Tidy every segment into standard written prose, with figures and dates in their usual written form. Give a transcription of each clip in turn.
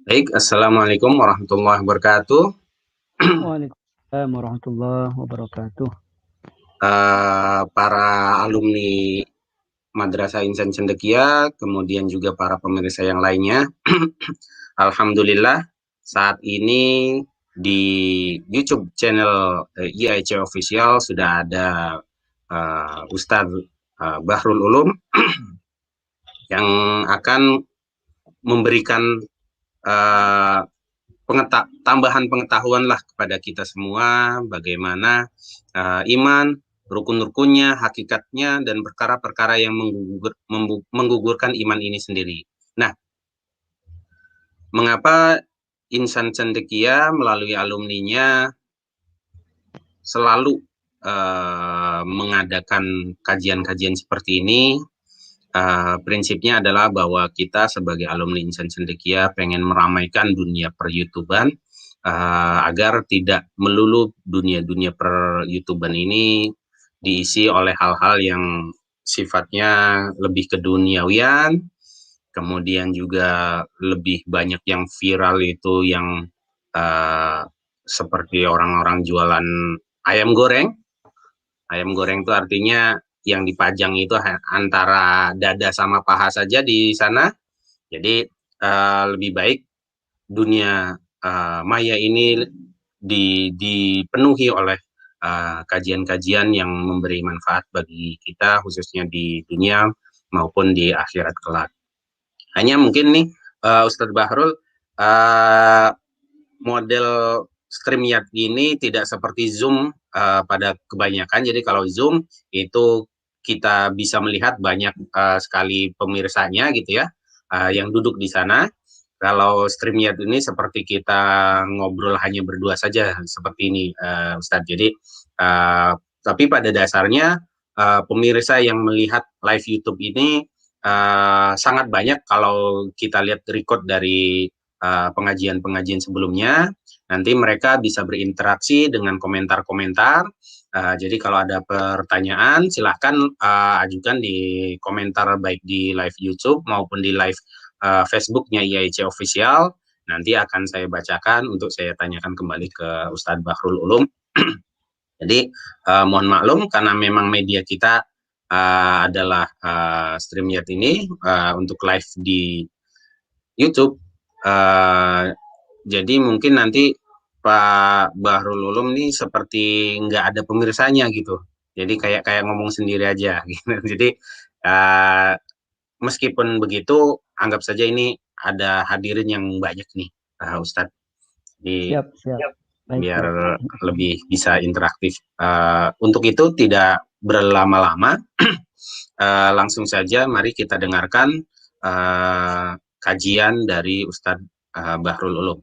Baik, Assalamualaikum warahmatullahi wabarakatuh. Waalaikumsalam warahmatullahi wabarakatuh. Para alumni Madrasah Insan Cendekia, kemudian juga para pemirsa yang lainnya. Alhamdulillah, saat ini di YouTube channel IAIC Official sudah ada Ustadz Bahrul Ulum yang akan memberikan uh, tambahan pengetahuan lah kepada kita semua bagaimana iman, rukun-rukunnya, hakikatnya, dan perkara-perkara yang menggugurkan iman ini sendiri. Nah, mengapa Insan Cendekia melalui alumninya selalu mengadakan kajian-kajian seperti ini? Prinsipnya adalah bahwa kita sebagai alumni Insan Cendekia pengen meramaikan dunia per-YouTuban agar tidak melulu dunia-dunia per-YouTuban ini diisi oleh hal-hal yang sifatnya lebih keduniawian, kemudian juga lebih banyak yang viral itu yang seperti orang-orang jualan ayam goreng. Ayam goreng itu artinya yang dipajang itu antara dada sama paha saja di sana. Jadi lebih baik dunia maya ini dipenuhi oleh kajian-kajian yang memberi manfaat bagi kita khususnya di dunia maupun di akhirat kelak. Hanya mungkin nih Ustadz Bahrul, model StreamYard ini tidak seperti Zoom pada kebanyakan. Jadi kalau Zoom itu kita bisa melihat banyak sekali pemirsanya gitu ya, yang duduk di sana. Kalau StreamYard ini seperti kita ngobrol hanya berdua saja seperti ini, Ustadz. Jadi tapi pada dasarnya pemirsa yang melihat live YouTube ini sangat banyak kalau kita lihat record dari pengajian-pengajian sebelumnya. Nanti mereka bisa berinteraksi dengan komentar-komentar. Jadi kalau ada pertanyaan, silahkan ajukan di komentar baik di live YouTube maupun di live Facebooknya IAIC Official. Nanti akan saya bacakan untuk saya tanyakan kembali ke Ustadz Bahrul Ulum. Jadi mohon maklum karena memang media kita adalah StreamYard ini untuk live di YouTube. Jadi mungkin nanti Pak Bahrul Ulum nih seperti nggak ada pemirsanya gitu. Jadi kayak kayak ngomong sendiri aja. Gitu. Jadi uh, meskipun begitu, anggap saja ini ada hadirin yang banyak nih, Ustadz. Jadi Siap, siap. Baik, biar baik. lebih bisa interaktif. Untuk itu tidak berlama-lama, langsung saja mari kita dengarkan kajian dari Ustadz Bahrul Ulum.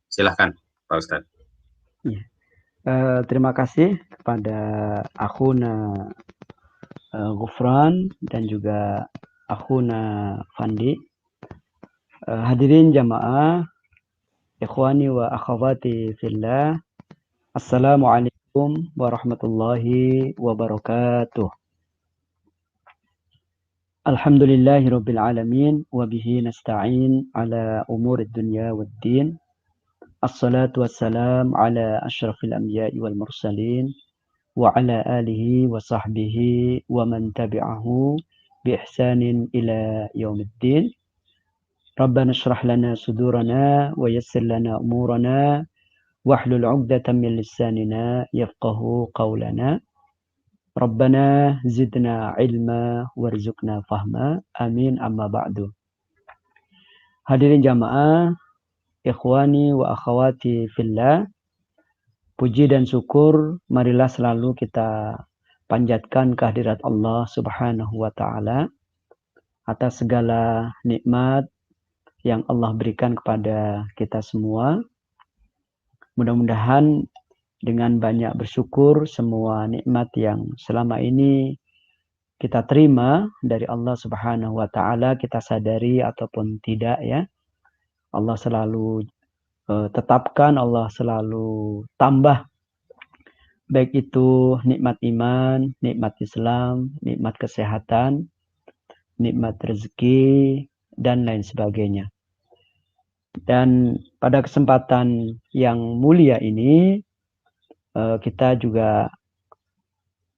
Silahkan, Pak Ustadz. Ya. Terima kasih kepada Akhuna Gufran dan juga Akhuna Fandi. Hadirin jamaah, ikhwani wa akhwati fillah. Assalamualaikum warahmatullahi wabarakatuh. Alhamdulillahi rabbil alamin wa bihi nasta'in ala umuri dunya waddin. Assalatu wassalam ala ashrafil anbiya'i wal mursalin wa ala alihi wa sahbihi wa man tabi'ahu bi ihsanin ila yaumiddin. Rabbana shrah lana sudurana wa yassir lana umurana wahlul 'uqdatam min lisanina yafqahu qawlana. Rabbana zidna ilma warzuqna fahma. Amin amma ba'du. Hadirin jamaah, ikhwani wa akhwati fillah. Puji dan syukur marilah selalu kita panjatkan kehadirat Allah Subhanahu wa taala atas segala nikmat yang Allah berikan kepada kita semua. Mudah-mudahan dengan banyak bersyukur semua nikmat yang selama ini kita terima dari Allah Subhanahu wa taala, kita sadari ataupun tidak ya. Allah selalu tetapkan, Allah selalu tambah, baik itu nikmat iman, nikmat Islam, nikmat kesehatan, nikmat rezeki, dan lain sebagainya. Dan pada kesempatan yang mulia ini kita juga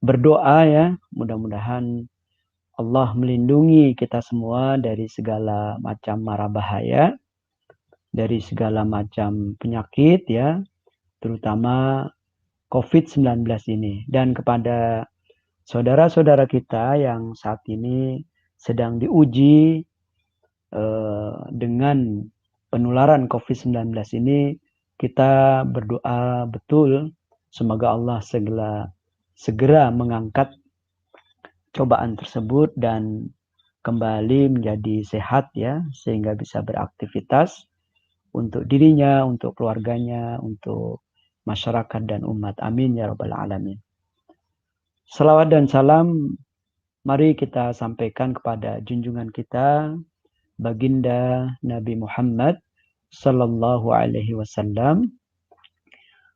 berdoa ya, mudah-mudahan Allah melindungi kita semua dari segala macam mara bahaya, dari segala macam penyakit ya, terutama COVID-19 ini. Dan kepada saudara-saudara kita yang saat ini sedang diuji dengan penularan COVID-19 ini, kita berdoa betul semoga Allah segera mengangkat cobaan tersebut dan kembali menjadi sehat ya, sehingga bisa beraktivitas untuk dirinya, untuk keluarganya, untuk masyarakat dan umat. Amin ya rabbal alamin. Salawat dan salam mari kita sampaikan kepada junjungan kita baginda Nabi Muhammad sallallahu alaihi wasallam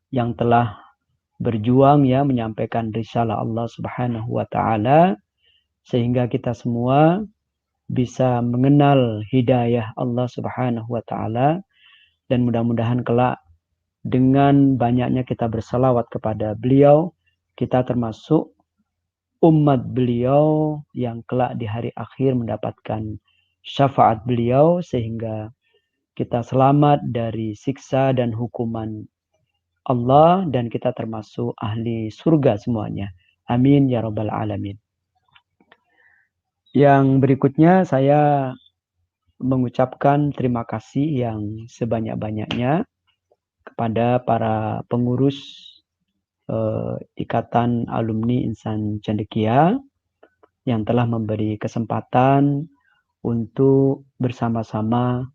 yang telah berjuang ya menyampaikan risalah Allah Subhanahu wa taala sehingga kita semua bisa mengenal hidayah Allah Subhanahu wa taala, dan mudah-mudahan kelak dengan banyaknya kita bersalawat kepada beliau, kita termasuk umat beliau yang kelak di hari akhir mendapatkan syafaat beliau sehingga kita selamat dari siksa dan hukuman Allah dan kita termasuk ahli surga semuanya. Amin ya rabbal alamin. Yang berikutnya saya mengucapkan terima kasih yang sebanyak-banyaknya kepada para pengurus Ikatan Alumni Insan Cendekia yang telah memberi kesempatan untuk bersama-sama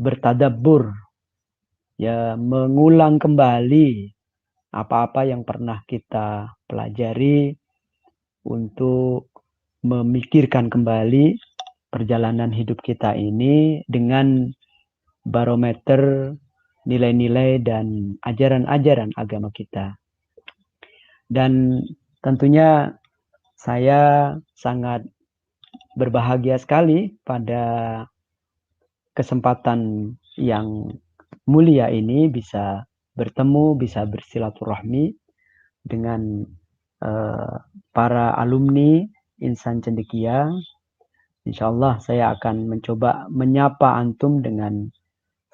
bertadabbur ya, mengulang kembali apa-apa yang pernah kita pelajari untuk memikirkan kembali perjalanan hidup kita ini dengan barometer nilai-nilai dan ajaran-ajaran agama kita. Dan tentunya saya sangat berbahagia sekali pada kesempatan yang mulia ini bisa bertemu, bisa bersilaturahmi dengan para alumni Insan Cendekia. Insya Allah saya akan mencoba menyapa antum dengan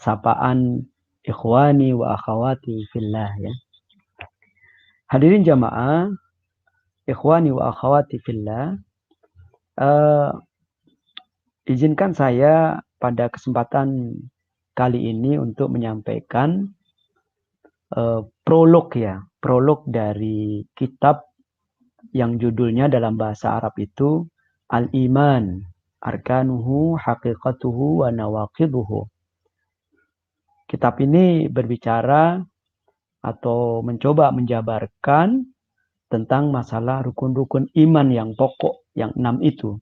sapaan ikhwani wa akhawati fillah ya. Hadirin jamaah, ikhwani wa akhawati fillah, izinkan saya pada kesempatan kali ini untuk menyampaikan prolog ya, prolog dari kitab yang judulnya dalam bahasa Arab itu Al-Iman, Arkanuhu, Haqiqatuhu, wa Nawaqiduhu. Kitab ini berbicara atau mencoba menjabarkan tentang masalah rukun-rukun iman yang pokok, yang 6 itu.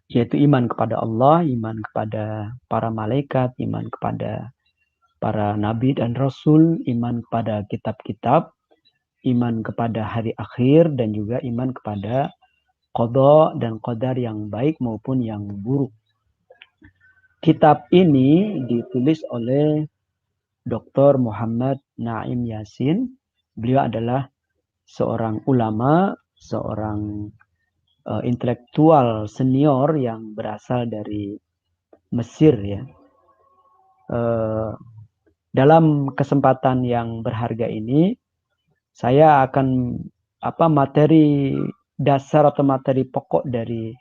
Yaitu iman kepada Allah, iman kepada para malaikat, iman kepada para nabi dan rasul, iman kepada kitab-kitab, iman kepada hari akhir, dan juga iman kepada qada dan qadar yang baik maupun yang buruk. Kitab ini ditulis oleh Dr. Muhammad Naim Yasin. Beliau adalah seorang ulama, seorang intelektual senior yang berasal dari Mesir ya. Dalam kesempatan yang berharga ini, saya akan materi dasar atau materi pokok dari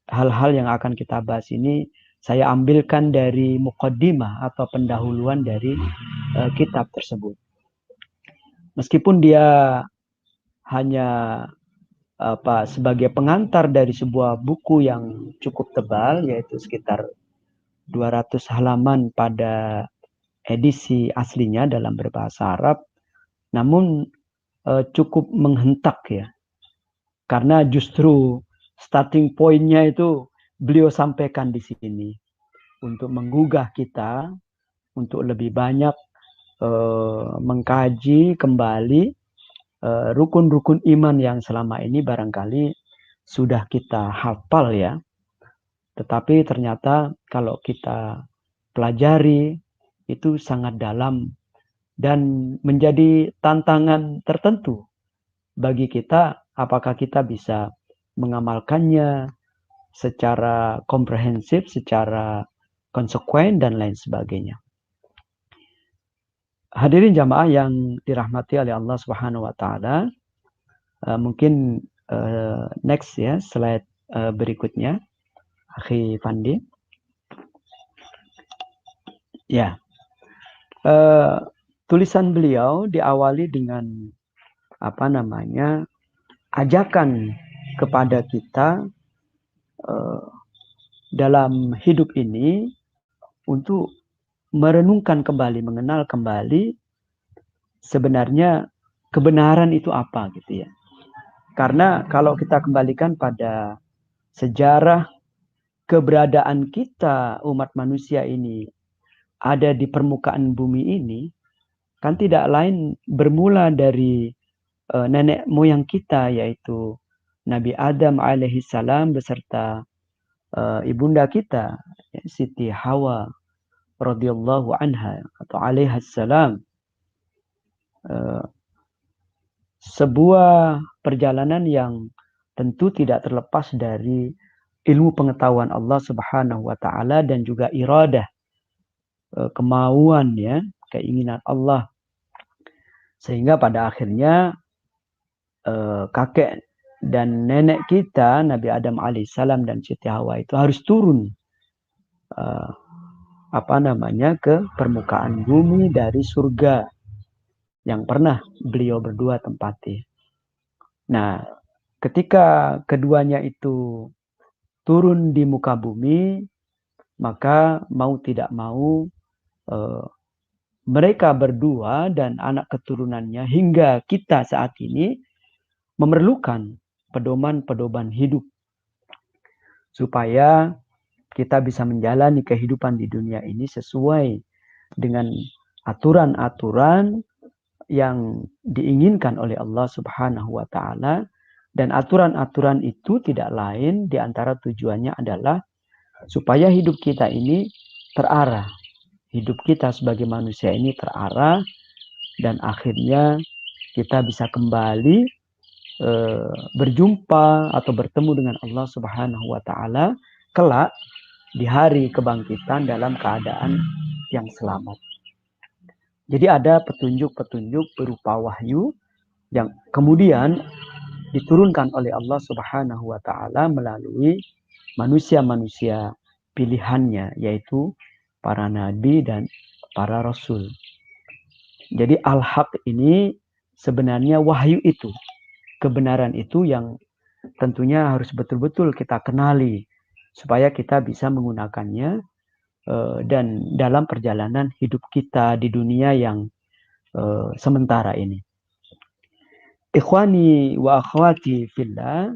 hal-hal yang akan kita bahas ini saya ambilkan dari muqaddimah atau pendahuluan dari kitab tersebut. Meskipun dia hanya sebagai pengantar dari sebuah buku yang cukup tebal, yaitu sekitar 200 halaman pada edisi aslinya dalam berbahasa Arab, namun cukup menghentak ya, karena justru starting point-nya itu beliau sampaikan di sini untuk menggugah kita untuk lebih banyak mengkaji kembali rukun-rukun iman yang selama ini barangkali sudah kita hafal ya, Tetapi ternyata kalau kita pelajari itu sangat dalam dan menjadi tantangan tertentu bagi kita apakah kita bisa mengamalkannya secara komprehensif, secara konsekuen dan lain sebagainya. Hadirin jamaah yang dirahmati oleh Allah Subhanahu wa taala, mungkin next ya, slide berikutnya, Akhi Fandi. Ya. Tulisan beliau diawali dengan ajakan kepada kita dalam hidup ini untuk merenungkan kembali, mengenal kembali sebenarnya kebenaran itu apa gitu ya. Karena kalau kita kembalikan pada sejarah keberadaan kita umat manusia ini ada di permukaan bumi ini, kan tidak lain bermula dari nenek moyang kita, yaitu Nabi Adam alaihissalam beserta ibunda kita, Siti Hawa radhiyallahu anha atau alaihassalam. Sebuah perjalanan yang tentu tidak terlepas dari ilmu pengetahuan Allah Subhanahu wa taala dan juga iradah, kemauan ya, keinginan Allah. Sehingga pada akhirnya kakek dan nenek kita Nabi Adam alaihissalam dan Siti Hawa itu harus turun ke permukaan bumi dari surga yang pernah beliau berdua tempati. Nah, ketika keduanya itu turun di muka bumi, maka mau tidak mau mereka berdua dan anak keturunannya hingga kita saat ini memerlukan pedoman-pedoman hidup supaya kita bisa menjalani kehidupan di dunia ini sesuai dengan aturan-aturan yang diinginkan oleh Allah Subhanahu wa taala, dan aturan-aturan itu tidak lain di antara tujuannya adalah supaya hidup kita ini terarah. Hidup kita sebagai manusia ini terarah dan akhirnya kita bisa kembali berjumpa atau bertemu dengan Allah Subhanahu wa taala kelak di hari kebangkitan dalam keadaan yang selamat. Jadi ada petunjuk-petunjuk berupa wahyu yang kemudian diturunkan oleh Allah Subhanahu wa taala melalui manusia-manusia pilihannya, yaitu para nabi dan para rasul. Jadi al-haq ini sebenarnya wahyu itu, kebenaran itu yang tentunya harus betul-betul kita kenali supaya kita bisa menggunakannya dan dalam perjalanan hidup kita di dunia yang sementara ini. Ikhwani wa akhwati fillah,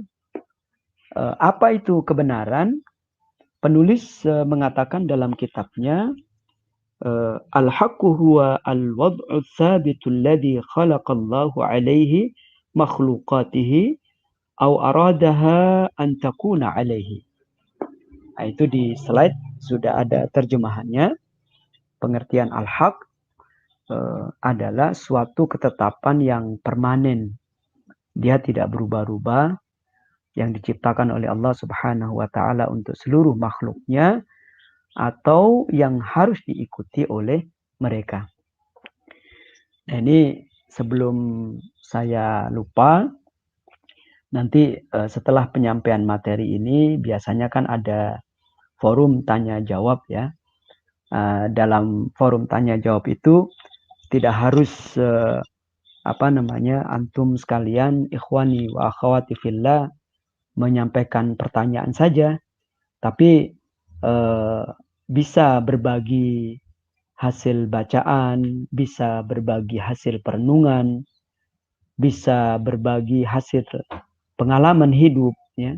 apa itu kebenaran? Penulis mengatakan dalam kitabnya, al-haqqu huwa al-wad'u tsabitu alladhi khalaqallahu alaihi makhluqatihi au aradaha an takuna alaihi. Nah, itu di slide sudah ada terjemahannya. Pengertian al-haq adalah suatu ketetapan yang permanen. Dia tidak berubah-ubah, yang diciptakan oleh Allah Subhanahu wa taala untuk seluruh makhluknya atau yang harus diikuti oleh mereka. Nah, ini sebelum saya lupa, nanti setelah penyampaian materi ini biasanya kan ada forum tanya jawab ya. Dalam forum tanya jawab itu tidak harus antum sekalian ikhwani wa akhwati fillah menyampaikan pertanyaan saja, tapi bisa berbagi hasil bacaan, bisa berbagi hasil perenungan, bisa berbagi hasil pengalaman hidup ya,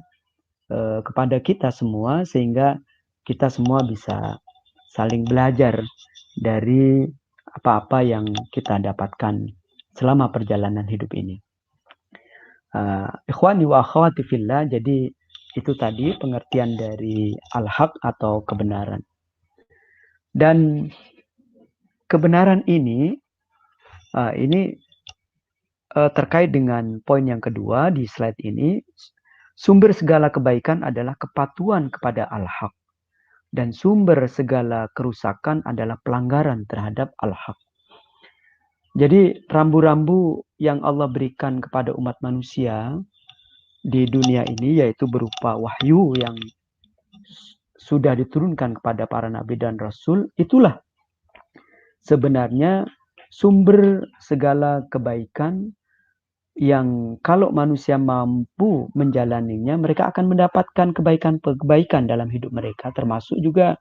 kepada kita semua, sehingga kita semua bisa saling belajar dari apa-apa yang kita dapatkan selama perjalanan hidup ini. Ikhwani wa akhwati fillah, jadi Itu tadi pengertian dari al-haq atau kebenaran. Dan kebenaran ini terkait dengan poin yang kedua di slide ini. Sumber segala kebaikan adalah kepatuhan kepada al-haq. Dan sumber segala kerusakan adalah pelanggaran terhadap al-haq. Jadi rambu-rambu yang Allah berikan kepada umat manusia di dunia ini yaitu berupa wahyu yang sudah diturunkan kepada para nabi dan rasul, itulah sebenarnya sumber segala kebaikan yang kalau manusia mampu menjalaninya, mereka akan mendapatkan kebaikan-kebaikan dalam hidup mereka, termasuk juga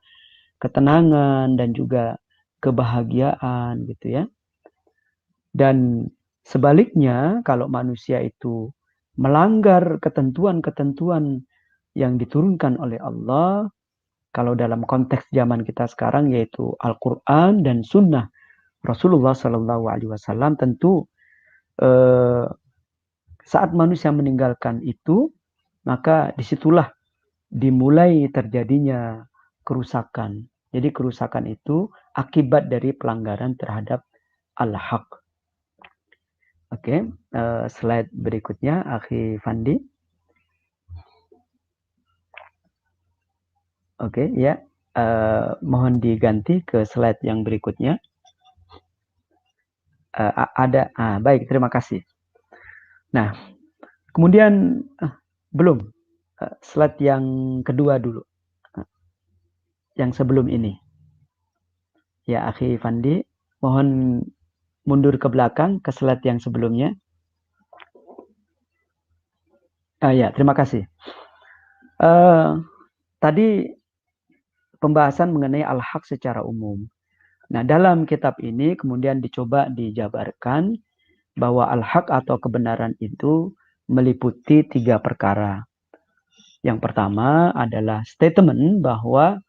ketenangan dan juga kebahagiaan gitu ya. Dan sebaliknya, kalau manusia itu melanggar ketentuan-ketentuan yang diturunkan oleh Allah, kalau dalam konteks zaman kita sekarang yaitu Al-Quran dan Sunnah Rasulullah Shallallahu Alaihi Wasallam, tentu saat manusia meninggalkan itu, maka disitulah dimulai terjadinya kerusakan. Jadi kerusakan itu akibat dari pelanggaran terhadap al-haq. Oke, slide berikutnya, Akhi Fandi. Oke, ya. Mohon diganti ke slide yang berikutnya. Baik, terima kasih. Nah, kemudian belum. Slide yang kedua dulu. Yang sebelum ini. Ya, Akhi Fandi, mohon mundur ke belakang ke slide yang sebelumnya. Ya, terima kasih. Tadi pembahasan mengenai al-haq secara umum. Nah, dalam kitab ini kemudian dicoba dijabarkan bahwa al-haq atau kebenaran itu meliputi 3 perkara. Yang pertama adalah statement bahwa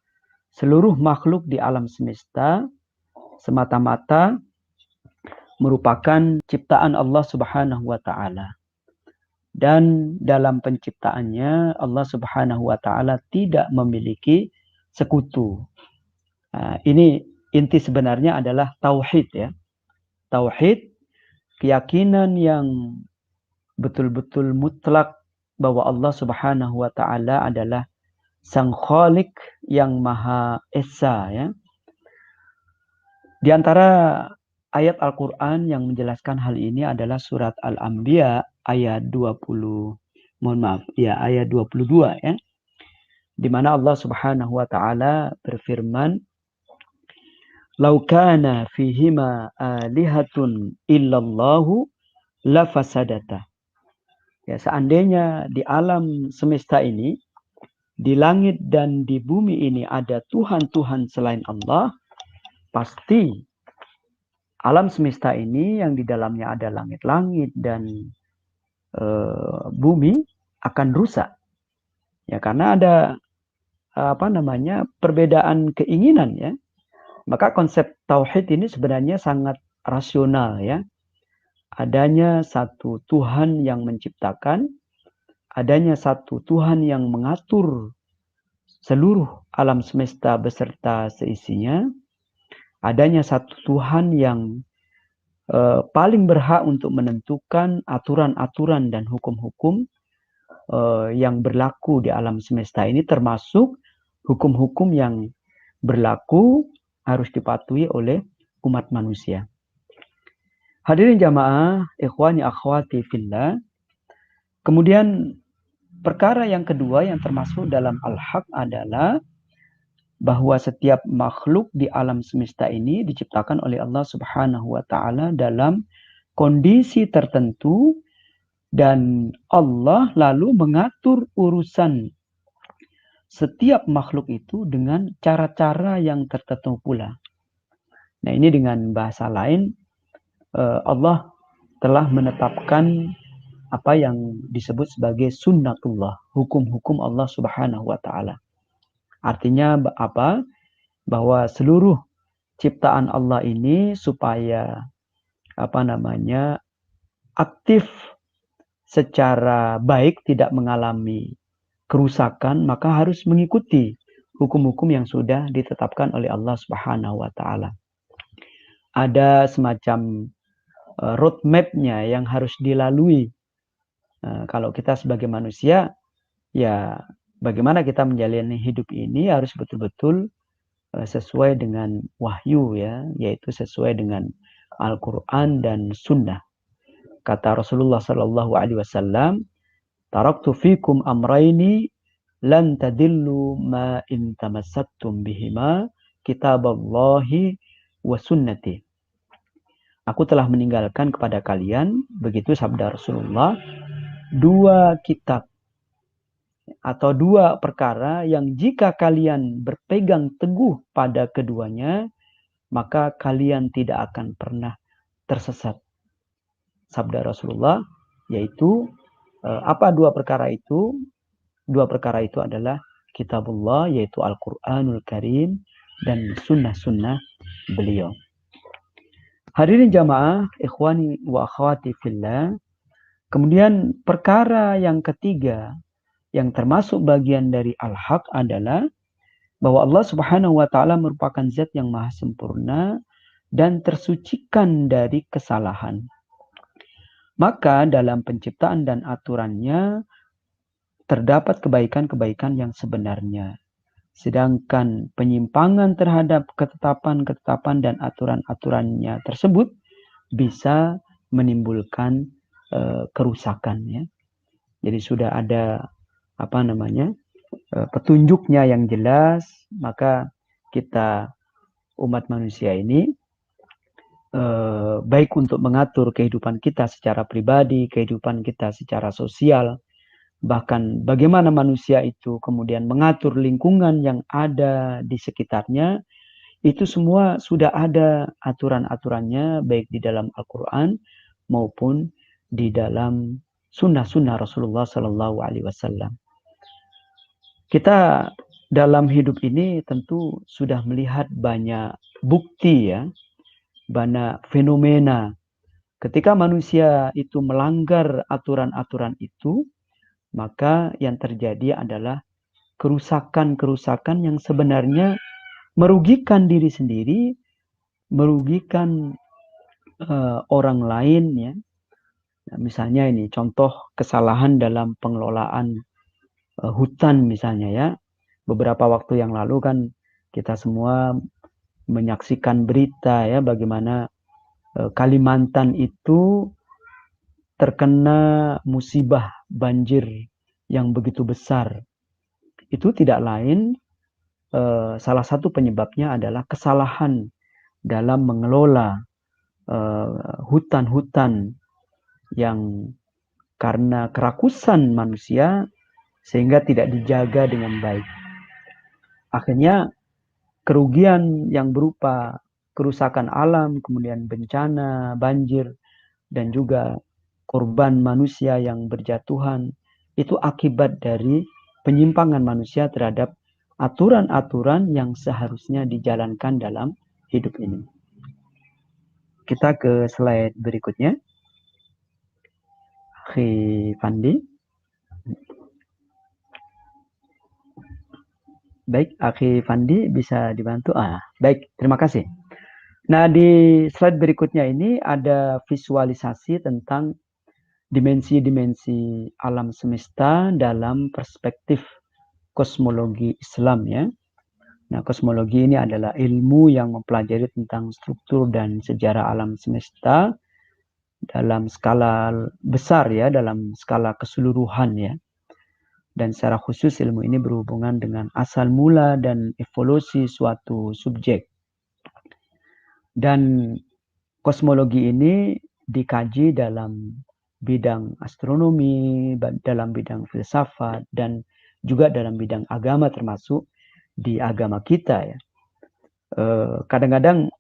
seluruh makhluk di alam semesta semata-mata merupakan ciptaan Allah Subhanahu wa taala. Dan dalam penciptaannya Allah Subhanahu wa taala tidak memiliki sekutu. Ini inti sebenarnya adalah tauhid ya. Tauhid, keyakinan yang betul-betul mutlak bahwa Allah Subhanahu wa taala adalah Sang Khalik yang Maha Esa ya. Di antara ayat Al-Qur'an yang menjelaskan hal ini adalah surat Al-Anbiya ayat 20. Mohon maaf, ya ayat 22 ya. Di mana Allah Subhanahu wa taala berfirman, "Lau kana fihima alihatun illallahu lafasadata." Ya, seandainya di alam semesta ini, di langit dan di bumi ini ada Tuhan-Tuhan selain Allah, pasti alam semesta ini yang di dalamnya ada langit-langit dan bumi akan rusak. Ya, karena ada perbedaan keinginan ya. Maka konsep tauhid ini sebenarnya sangat rasional ya. Adanya satu Tuhan yang menciptakan, adanya satu Tuhan yang mengatur seluruh alam semesta beserta seisinya, adanya satu Tuhan yang paling berhak untuk menentukan aturan-aturan dan hukum-hukum yang berlaku di alam semesta ini, termasuk hukum-hukum yang berlaku harus dipatuhi oleh umat manusia. Hadirin jamaah, ikhwani akhwati fillah. Kemudian perkara yang kedua yang termasuk dalam al-haq adalah bahwa setiap makhluk di alam semesta ini diciptakan oleh Allah Subhanahu wa taala dalam kondisi tertentu, dan Allah lalu mengatur urusan setiap makhluk itu dengan cara-cara yang tertentu pula. Nah, ini dengan bahasa lain, Allah telah menetapkan apa yang disebut sebagai sunnatullah, hukum-hukum Allah Subhanahu wa taala. Artinya apa? Bahwa seluruh ciptaan Allah ini supaya aktif secara baik, tidak mengalami kerusakan, maka harus mengikuti hukum-hukum yang sudah ditetapkan oleh Allah Subhanahu wa taala. Ada semacam roadmap-nya yang harus dilalui. Kalau kita sebagai manusia, ya bagaimana kita menjalani hidup ini harus betul-betul sesuai dengan wahyu, ya, yaitu sesuai dengan Al-Quran dan Sunnah. Kata Rasulullah Sallallahu Alaihi Wasallam, "Taraktu fikum amraini lan tadillu ma in tamassaktum bihima kitaballahi wa sunnati." Aku telah meninggalkan kepada kalian, begitu sabda Rasulullah, dua kitab atau dua perkara yang jika kalian berpegang teguh pada keduanya, maka kalian tidak akan pernah tersesat. Sabda Rasulullah, yaitu apa dua perkara itu? Dua perkara itu adalah kitabullah, yaitu Al-Quranul Karim, dan sunnah-sunnah beliau. Hadirin jamaah, ikhwani wa akhwati fillah. Kemudian perkara yang ketiga yang termasuk bagian dari al-haq adalah bahwa Allah Subhanahu wa taala merupakan zat yang maha sempurna dan tersucikan dari kesalahan. Maka dalam penciptaan dan aturannya terdapat kebaikan-kebaikan yang sebenarnya. Sedangkan penyimpangan terhadap ketetapan-ketetapan dan aturan-aturannya tersebut bisa menimbulkan kerusakan, ya. Jadi sudah ada petunjuknya yang jelas, maka kita umat manusia ini baik untuk mengatur kehidupan kita secara pribadi, kehidupan kita secara sosial, bahkan bagaimana manusia itu kemudian mengatur lingkungan yang ada di sekitarnya, itu semua sudah ada aturan-aturannya baik di dalam Al-Quran maupun di dalam sunnah-sunnah Rasulullah Sallallahu Alaihi Wasallam. Kita dalam hidup ini tentu sudah melihat banyak bukti, ya, banyak fenomena. Ketika manusia itu melanggar aturan-aturan itu, maka yang terjadi adalah kerusakan-kerusakan yang sebenarnya merugikan diri sendiri, merugikan orang lain, ya. Nah, misalnya ini contoh kesalahan dalam pengelolaan hutan misalnya, ya. Beberapa waktu yang lalu kan kita semua menyaksikan berita, ya, bagaimana Kalimantan itu terkena musibah banjir yang begitu besar. Itu tidak lain, salah satu penyebabnya adalah kesalahan dalam mengelola hutan-hutan yang karena kerakusan manusia sehingga tidak dijaga dengan baik. Akhirnya kerugian yang berupa kerusakan alam, kemudian bencana, banjir, dan juga korban manusia yang berjatuhan, itu akibat dari penyimpangan manusia terhadap aturan-aturan yang seharusnya dijalankan dalam hidup ini. Kita ke slide berikutnya. Fandi. Baik, Akhi Fandi bisa dibantu? Baik, terima kasih. Nah, di slide berikutnya ini ada visualisasi tentang dimensi-dimensi alam semesta dalam perspektif kosmologi Islam, ya. Nah, kosmologi ini adalah ilmu yang mempelajari tentang struktur dan sejarah alam semesta dalam skala besar, ya, dalam skala keseluruhan, ya. Dan secara khusus ilmu ini berhubungan dengan asal mula dan evolusi suatu subjek. Dan kosmologi ini dikaji dalam bidang astronomi, dalam bidang filsafat, dan juga dalam bidang agama, termasuk di agama kita, ya. Kadang-kadang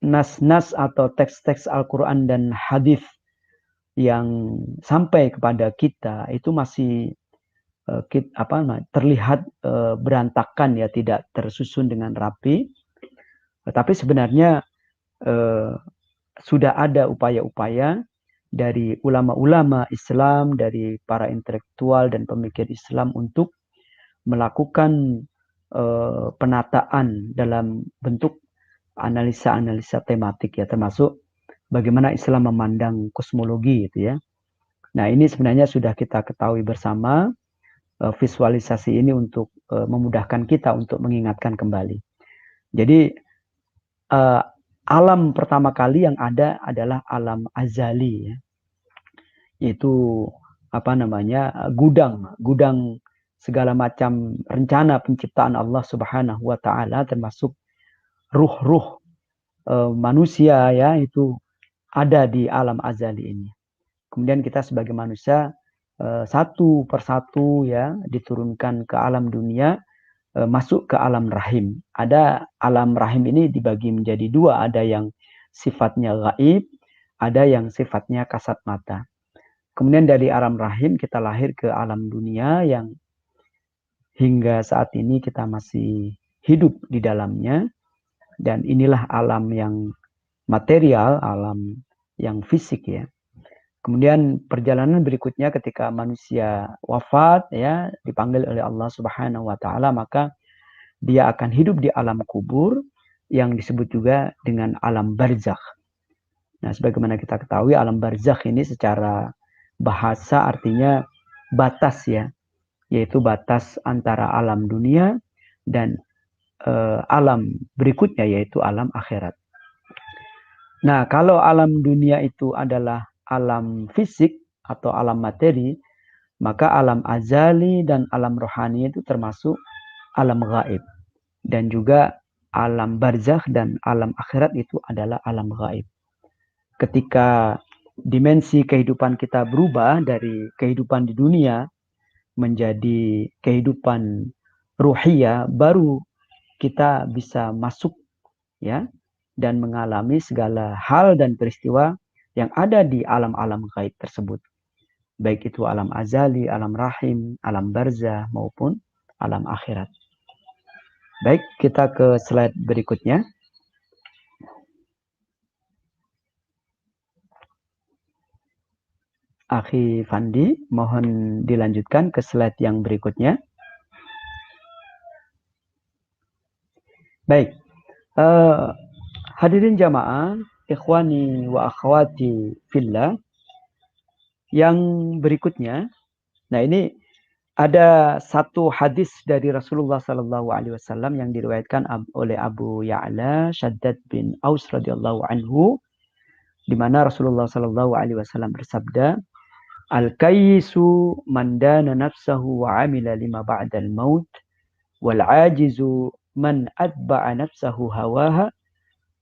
nas-nas atau teks-teks Al-Quran dan hadis yang sampai kepada kita itu masih terlihat berantakan, ya, tidak tersusun dengan rapi. Tetapi sebenarnya sudah ada upaya-upaya dari ulama-ulama Islam, dari para intelektual dan pemikir Islam untuk melakukan penataan dalam bentuk analisa-analisa tematik ya, termasuk bagaimana Islam memandang kosmologi gitu ya. Nah, ini sebenarnya sudah kita ketahui bersama, visualisasi ini untuk memudahkan kita untuk mengingatkan kembali. Jadi alam pertama kali yang ada adalah alam azali ya. Yaitu gudang segala macam rencana penciptaan Allah Subhanahu wa taala, termasuk ruh-ruh manusia ya, itu ada di alam azali ini. Kemudian kita sebagai manusia satu persatu ya diturunkan ke alam dunia, masuk ke alam rahim. Ada alam rahim ini dibagi menjadi dua, ada yang sifatnya gaib, ada yang sifatnya kasat mata. Kemudian dari alam rahim kita lahir ke alam dunia yang hingga saat ini kita masih hidup di dalamnya. Dan inilah alam yang material, alam yang fisik ya. Kemudian perjalanan berikutnya ketika manusia wafat ya, dipanggil oleh Allah Subhanahu wa taala, maka dia akan hidup di alam kubur yang disebut juga dengan alam barzakh. Nah, sebagaimana kita ketahui, alam barzakh ini secara bahasa artinya batas ya, yaitu batas antara alam dunia dan alam berikutnya, yaitu alam akhirat. Nah, kalau alam dunia itu adalah alam fisik atau alam materi, maka alam azali dan alam rohani itu termasuk alam gaib. Dan juga alam barzakh dan alam akhirat itu adalah alam gaib. Ketika dimensi kehidupan kita berubah dari kehidupan di dunia menjadi kehidupan ruhiyah, baru kita bisa masuk ya dan mengalami segala hal dan peristiwa yang ada di alam-alam gaib tersebut. Baik itu alam azali, alam rahim, alam barzah maupun alam akhirat. Baik, kita ke slide berikutnya. Akhi Fandi, mohon dilanjutkan ke slide yang berikutnya. Baik, hadirin jamaah, ikhwani wa akhwati fillah, yang berikutnya, nah ini ada satu hadis dari Rasulullah Sallallahu Alaihi Wasallam yang diriwayatkan oleh Abu Ya'la Shaddad bin Aus radhiyallahu anhu, di mana Rasulullah Sallallahu Alaihi Wasallam bersabda, Al-kayyisu man dana nafsahu wa amila lima ba'dal maut, wal ajizu man atba'a nafsahu hawaha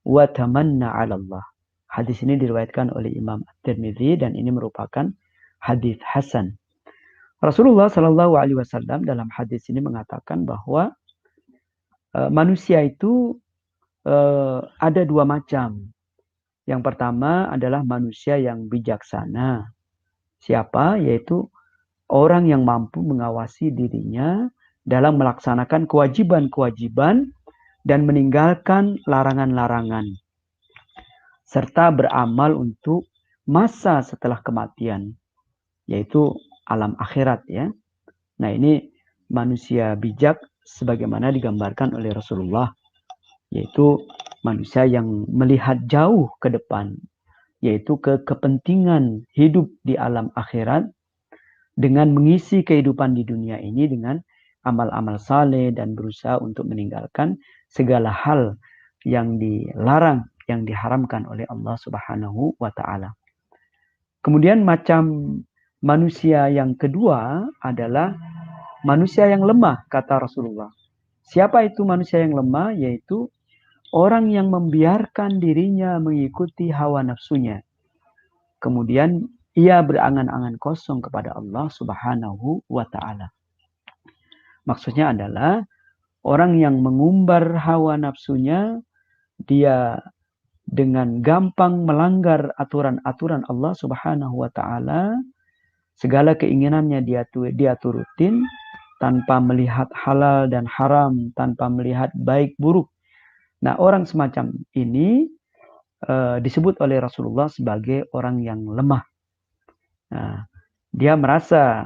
wa tamanna 'ala Allah. Hadis ini diriwayatkan oleh Imam At-Tirmidzi dan ini merupakan hadis hasan. Rasulullah Shallallahu Alaihi Wasallam dalam hadis ini mengatakan bahwa manusia itu ada dua macam. Yang pertama adalah manusia yang bijaksana. Siapa? Yaitu orang yang mampu mengawasi dirinya dalam melaksanakan kewajiban-kewajiban dan meninggalkan larangan-larangan, serta beramal untuk masa setelah kematian, yaitu alam akhirat ya. Nah, ini manusia bijak sebagaimana digambarkan oleh Rasulullah, yaitu manusia yang melihat jauh ke depan, yaitu ke kepentingan hidup di alam akhirat dengan mengisi kehidupan di dunia ini dengan amal-amal saleh dan berusaha untuk meninggalkan segala hal yang dilarang, yang diharamkan oleh Allah Subhanahu wa taala. Kemudian macam manusia yang kedua adalah manusia yang lemah, kata Rasulullah. Siapa itu manusia yang lemah? Yaitu orang yang membiarkan dirinya mengikuti hawa nafsunya. Kemudian ia berangan-angan kosong kepada Allah Subhanahu wa taala. Maksudnya adalah orang yang mengumbar hawa nafsunya, dia dengan gampang melanggar aturan-aturan Allah Subhanahu wa taala. Segala keinginannya dia turutin tanpa melihat halal dan haram, tanpa melihat baik buruk. Nah, orang semacam ini disebut oleh Rasulullah sebagai orang yang lemah. Nah, dia merasa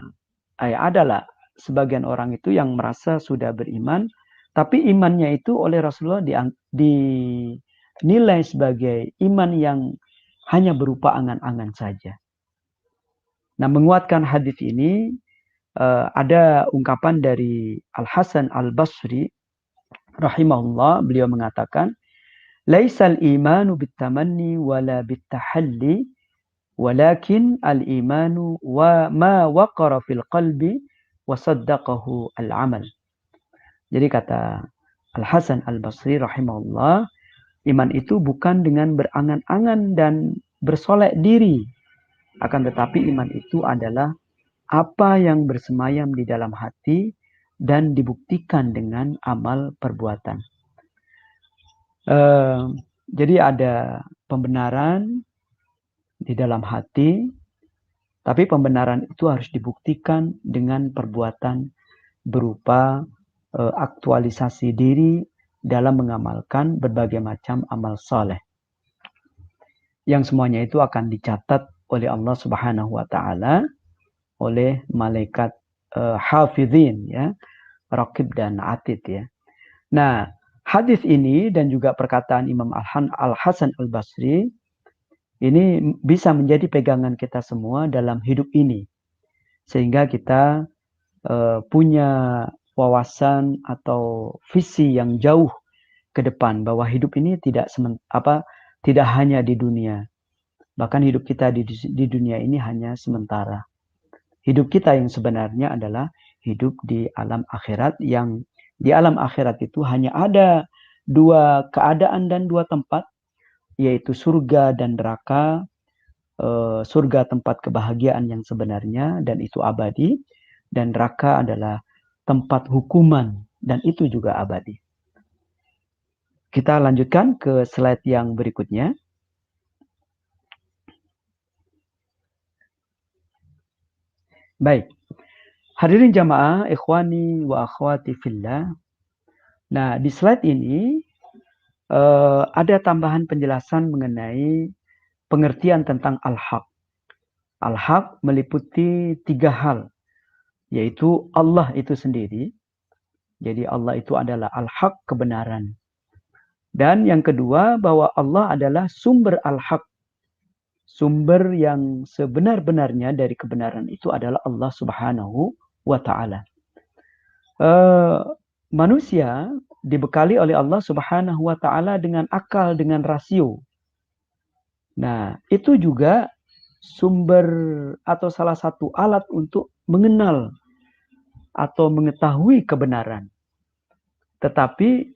adalah sebagian orang itu yang merasa sudah beriman, tapi imannya itu oleh Rasulullah dinilai sebagai iman yang hanya berupa angan-angan saja. Nah, menguatkan hadis ini ada ungkapan dari Al-Hasan Al-Basri rahimahullah, beliau mengatakan, "Laisal imanu bitamanni wala bitahalli, walakin al-imanu wa ma waqara fil qalbi wa saddaqahu al-amal." Jadi kata Al-Hasan Al-Basri rahimahullah, iman itu bukan dengan berangan-angan dan bersolek diri, akan tetapi iman itu adalah apa yang bersemayam di dalam hati dan dibuktikan dengan amal perbuatan. Jadi ada pembenaran di dalam hati, tapi pembenaran itu harus dibuktikan dengan perbuatan berupa aktualisasi diri dalam mengamalkan berbagai macam amal soleh. Yang semuanya itu akan dicatat oleh Allah Subhanahu wa Ta'ala, oleh malaikat hafidhin, ya, Raqib dan Atid, ya. Nah, hadis ini dan juga perkataan Imam Al-Hasan Al-Basri ini bisa menjadi pegangan kita semua dalam hidup ini, sehingga kita punya wawasan atau visi yang jauh ke depan, bahwa hidup ini tidak hanya di dunia, bahkan hidup kita di dunia ini hanya sementara. Hidup kita yang sebenarnya adalah hidup di alam akhirat, yang di alam akhirat itu hanya ada dua keadaan dan dua tempat, yaitu surga dan neraka. Surga tempat kebahagiaan yang sebenarnya dan itu abadi, dan neraka adalah tempat hukuman dan itu juga abadi. Kita lanjutkan ke slide yang berikutnya. Baik, hadirin jamaah, ikhwani wa akhwati fillah. Nah, di slide ini ada tambahan penjelasan mengenai pengertian tentang al-haq. Al-haq meliputi 3 hal, yaitu Allah itu sendiri. Jadi Allah itu adalah al-haq, kebenaran. Dan yang kedua, bahwa Allah adalah sumber al-haq. Sumber yang sebenar-benarnya dari kebenaran itu adalah Allah Subhanahu wa Ta'ala. Manusia dibekali oleh Allah Subhanahu wa Ta'ala dengan akal, dengan rasio. Nah, itu juga sumber atau salah satu alat untuk mengenal atau mengetahui kebenaran. Tetapi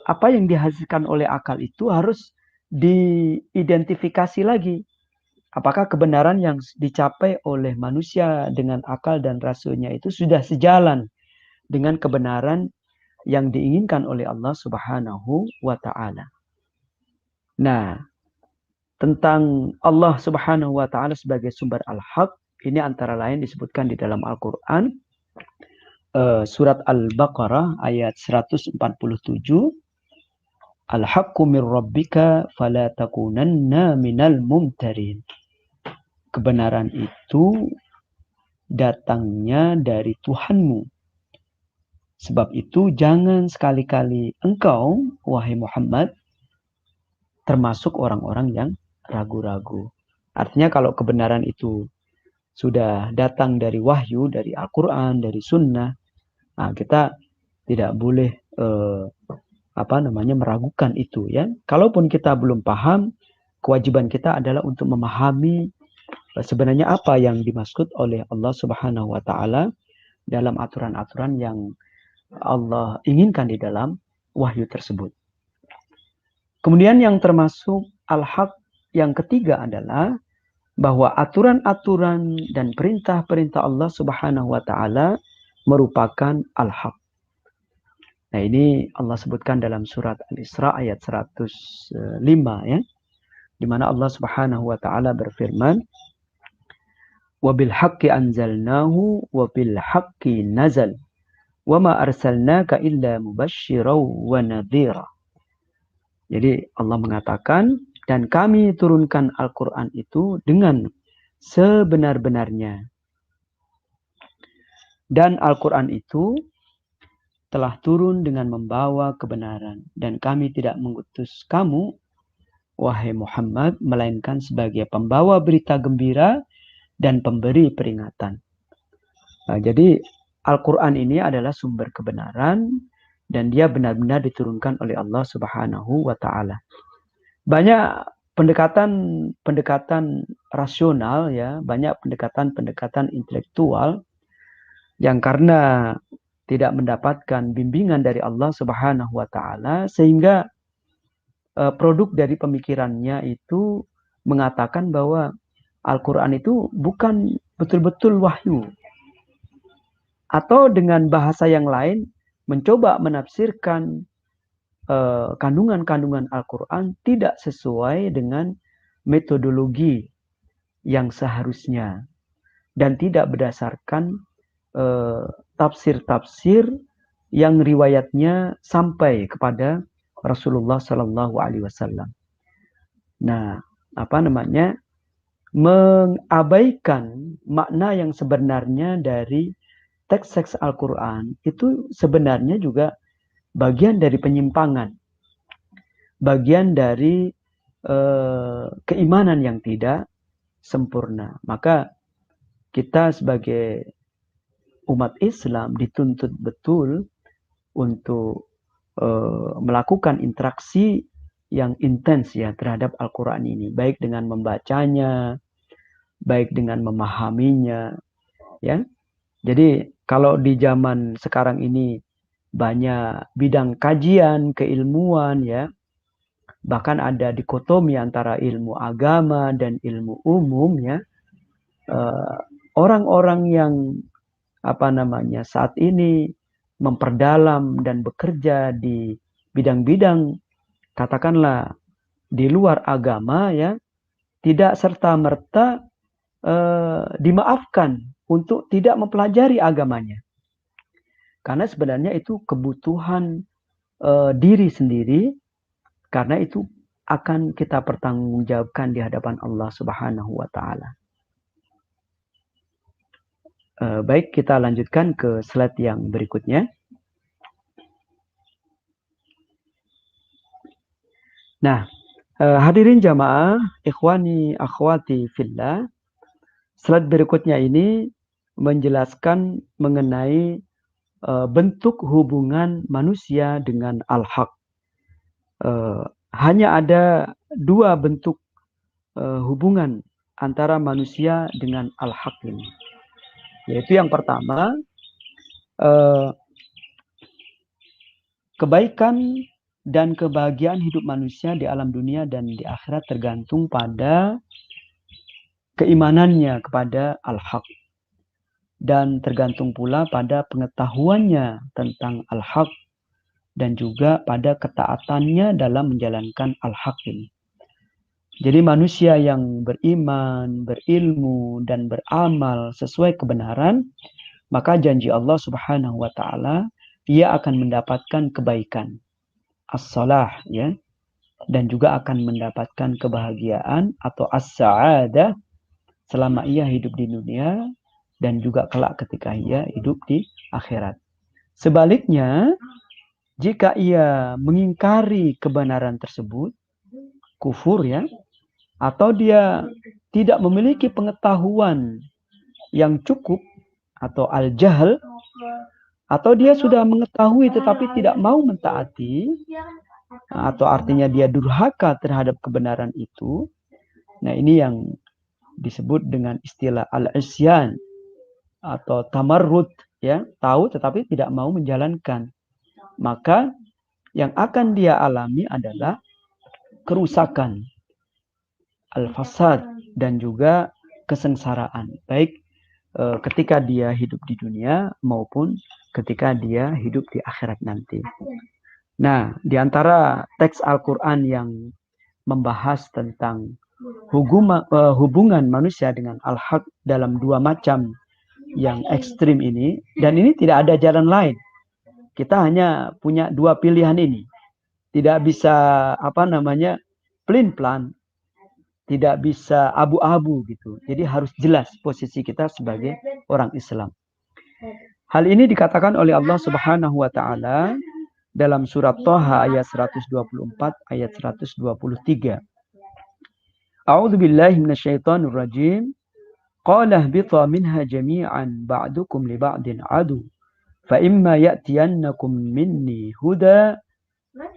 apa yang dihasilkan oleh akal itu harus diidentifikasi lagi. Apakah kebenaran yang dicapai oleh manusia dengan akal dan rasionya itu sudah sejalan dengan kebenaran yang diinginkan oleh Allah Subhanahu wa Ta'ala. Nah, tentang Allah Subhanahu wa Ta'ala sebagai sumber al-haq, ini antara lain disebutkan di dalam Al-Quran, surat Al-Baqarah ayat 147, Al-haqqu min rabbika fala takunanna minal mumtarin. Kebenaran itu datangnya dari Tuhanmu. Sebab itu jangan sekali-kali engkau, wahai Muhammad, termasuk orang-orang yang ragu-ragu. Artinya kalau kebenaran itu sudah datang dari wahyu, dari Al-Quran, dari sunnah, nah kita tidak boleh meragukan itu, ya. Kalaupun kita belum paham, kewajiban kita adalah untuk memahami sebenarnya apa yang dimaksud oleh Allah Subhanahu wa Ta'ala dalam aturan-aturan yang Allah inginkan di dalam wahyu tersebut. Kemudian yang termasuk al-haq yang ketiga adalah bahwa aturan-aturan dan perintah-perintah Allah Subhanahu wa Ta'ala merupakan al-haq. Nah, ini Allah sebutkan dalam surat Al-Isra ayat 105, ya, di mana Allah Subhanahu wa Ta'ala berfirman, وَبِالْحَقِّ أَنْزَلْنَاهُ وَبِالْحَقِّ نَزَلْ وَمَا أَرْسَلْنَاكَ إِلَّا مُبَشِّرًا وَنَذِيرًا. Jadi Allah mengatakan, dan kami turunkan Al-Quran itu dengan sebenar-benarnya. Dan Al-Quran itu telah turun dengan membawa kebenaran. Dan kami tidak mengutus kamu, wahai Muhammad, melainkan sebagai pembawa berita gembira dan pemberi peringatan. Nah, jadi Al-Quran ini adalah sumber kebenaran dan dia benar-benar diturunkan oleh Allah Subhanahu wa Ta'ala. Banyak pendekatan rasional, ya, banyak pendekatan intelektual yang karena tidak mendapatkan bimbingan dari Allah Subhanahu wa Ta'ala, sehingga produk dari pemikirannya itu mengatakan bahwa Al-Quran itu bukan betul-betul wahyu. Atau dengan bahasa yang lain, mencoba menafsirkan kandungan-kandungan Al-Quran tidak sesuai dengan metodologi yang seharusnya. Dan tidak berdasarkan tafsir-tafsir yang riwayatnya sampai kepada Rasulullah Sallallahu Alaihi Wasallam. Nah, mengabaikan makna yang sebenarnya dari teks-teks Al-Quran itu sebenarnya juga bagian dari penyimpangan, bagian dari keimanan yang tidak sempurna. Maka kita sebagai umat Islam dituntut betul untuk melakukan interaksi yang intens, ya, terhadap Al-Quran ini, baik dengan membacanya, baik dengan memahaminya, ya. Jadi kalau di zaman sekarang ini banyak bidang kajian keilmuan, ya, bahkan ada dikotomi antara ilmu agama dan ilmu umum, ya. Orang-orang yang saat ini memperdalam dan bekerja di bidang-bidang katakanlah di luar agama, ya, tidak serta-merta dimaafkan untuk tidak mempelajari agamanya. Karena sebenarnya itu kebutuhan diri sendiri, karena itu akan kita pertanggungjawabkan di hadapan Allah Subhanahu wa Ta'ala. Baik, kita lanjutkan ke slide yang berikutnya. Nah, hadirin jamaah, ikhwani, akhwati fillah, slide berikutnya ini menjelaskan mengenai bentuk hubungan manusia dengan al-haq. Hanya ada dua bentuk hubungan antara manusia dengan al-haq ini. Yaitu yang pertama, kebaikan dan kebahagiaan hidup manusia di alam dunia dan di akhirat tergantung pada keimanannya kepada al-haq. Dan tergantung pula pada pengetahuannya tentang al-haq dan juga pada ketaatannya dalam menjalankan al-haq ini. Jadi manusia yang beriman, berilmu, dan beramal sesuai kebenaran, maka janji Allah Subhanahu wa Ta'ala, ia akan mendapatkan kebaikan, as-salah, ya, dan juga akan mendapatkan kebahagiaan atau as-sa'adah selama ia hidup di dunia dan juga kelak ketika ia hidup di akhirat. Sebaliknya, jika ia mengingkari kebenaran tersebut, kufur, ya, atau dia tidak memiliki pengetahuan yang cukup atau al-jahl, atau dia sudah mengetahui tetapi tidak mau mentaati, atau artinya dia durhaka terhadap kebenaran itu. Nah, ini yang disebut dengan istilah al-isyan atau tamarrud, ya, tahu tetapi tidak mau menjalankan. Maka yang akan dia alami adalah kerusakan, al-fasad, dan juga kesengsaraan, baik ketika dia hidup di dunia maupun ketika dia hidup di akhirat nanti. Nah, di antara teks Al-Quran yang membahas tentang hubungan manusia dengan al-haq dalam dua macam yang ekstrim ini, dan ini tidak ada jalan lain. Kita hanya punya dua pilihan ini. Tidak bisa plan-plan, tidak bisa abu-abu gitu. Jadi harus jelas posisi kita sebagai orang Islam. Hal ini dikatakan oleh Allah Subhanahu wa taala dalam surat Thaha ayat 124 ayat 123. A'udzu billahi minasyaitonir rajim. Qala ihbita minha jami'an ba'dukum li ba'din adu. Fa imma ya'tiyannakum minni huda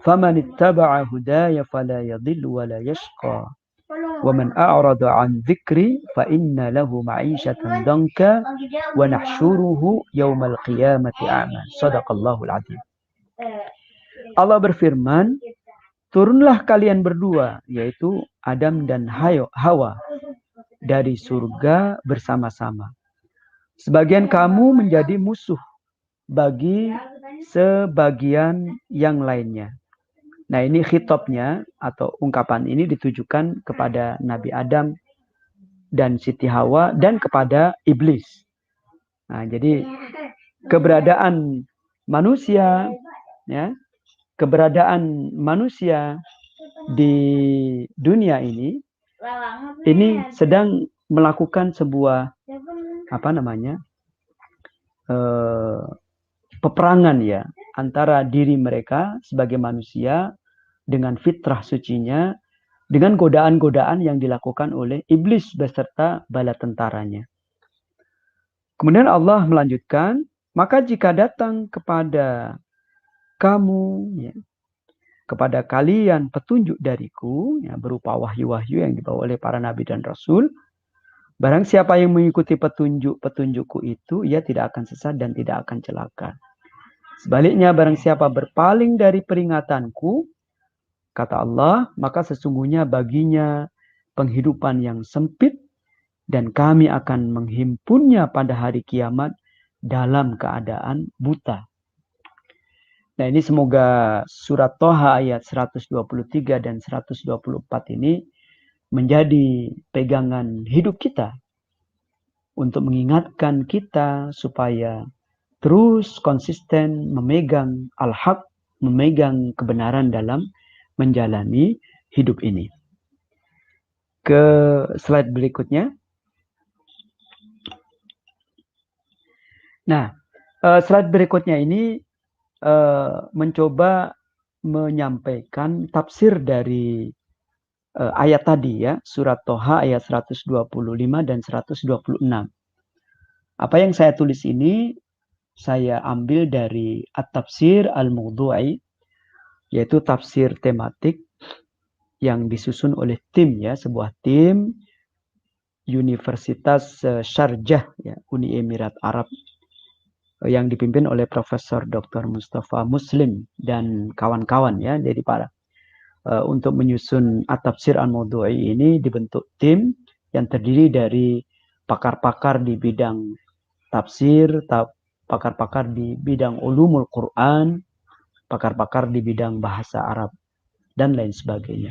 faman ittaba'a hudaya fala yadhillu wa la yashqa. Wa man a'rada 'an dzikri fa inna lahu ma'isyatan danka wa nahsyuruhu yaumal qiyamati a'ma. Shadaqallahul 'adzim. Allah berfirman, turunlah kalian berdua, yaitu Adam dan Hawa, dari surga bersama-sama. Sebagian kamu menjadi musuh bagi sebagian yang lainnya. Nah, ini khitabnya atau ungkapan ini ditujukan kepada Nabi Adam dan Siti Hawa dan kepada iblis. Nah, jadi keberadaan manusia, ya, keberadaan manusia di dunia ini sedang melakukan sebuah peperangan ya antara diri mereka sebagai manusia dengan fitrah sucinya dengan godaan-godaan yang dilakukan oleh iblis beserta bala tentaranya. Kemudian Allah melanjutkan, maka jika datang kepada kamu, ya, kepada kalian petunjuk dariku, ya, berupa wahyu-wahyu yang dibawa oleh para nabi dan rasul, barang siapa yang mengikuti petunjukku itu, ia tidak akan sesat dan tidak akan celaka. Sebaliknya, barang siapa berpaling dari peringatanku, kata Allah, maka sesungguhnya baginya penghidupan yang sempit dan kami akan menghimpunnya pada hari kiamat dalam keadaan buta. Nah, ini semoga surat Thaha ayat 123 dan 124 ini menjadi pegangan hidup kita untuk mengingatkan kita supaya terus konsisten memegang al-haq, memegang kebenaran dalam menjalani hidup ini. Ke slide berikutnya. Nah, slide berikutnya ini mencoba menyampaikan tafsir dari ayat tadi ya, surat Thaha ayat 125 dan 126. Apa yang saya tulis ini saya ambil dari At-Tafsir Al-Mawdu'i, yaitu tafsir tematik yang disusun oleh tim ya, sebuah tim Universitas Sharjah ya, Uni Emirat Arab yang dipimpin oleh Profesor Dr. Mustafa Muslim dan kawan-kawan ya. Jadi untuk menyusun At-Tafsir Al-Mawdu'i ini dibentuk tim yang terdiri dari pakar-pakar di bidang tafsir, pakar-pakar di bidang ulumul Quran, pakar-pakar di bidang bahasa Arab dan lain sebagainya.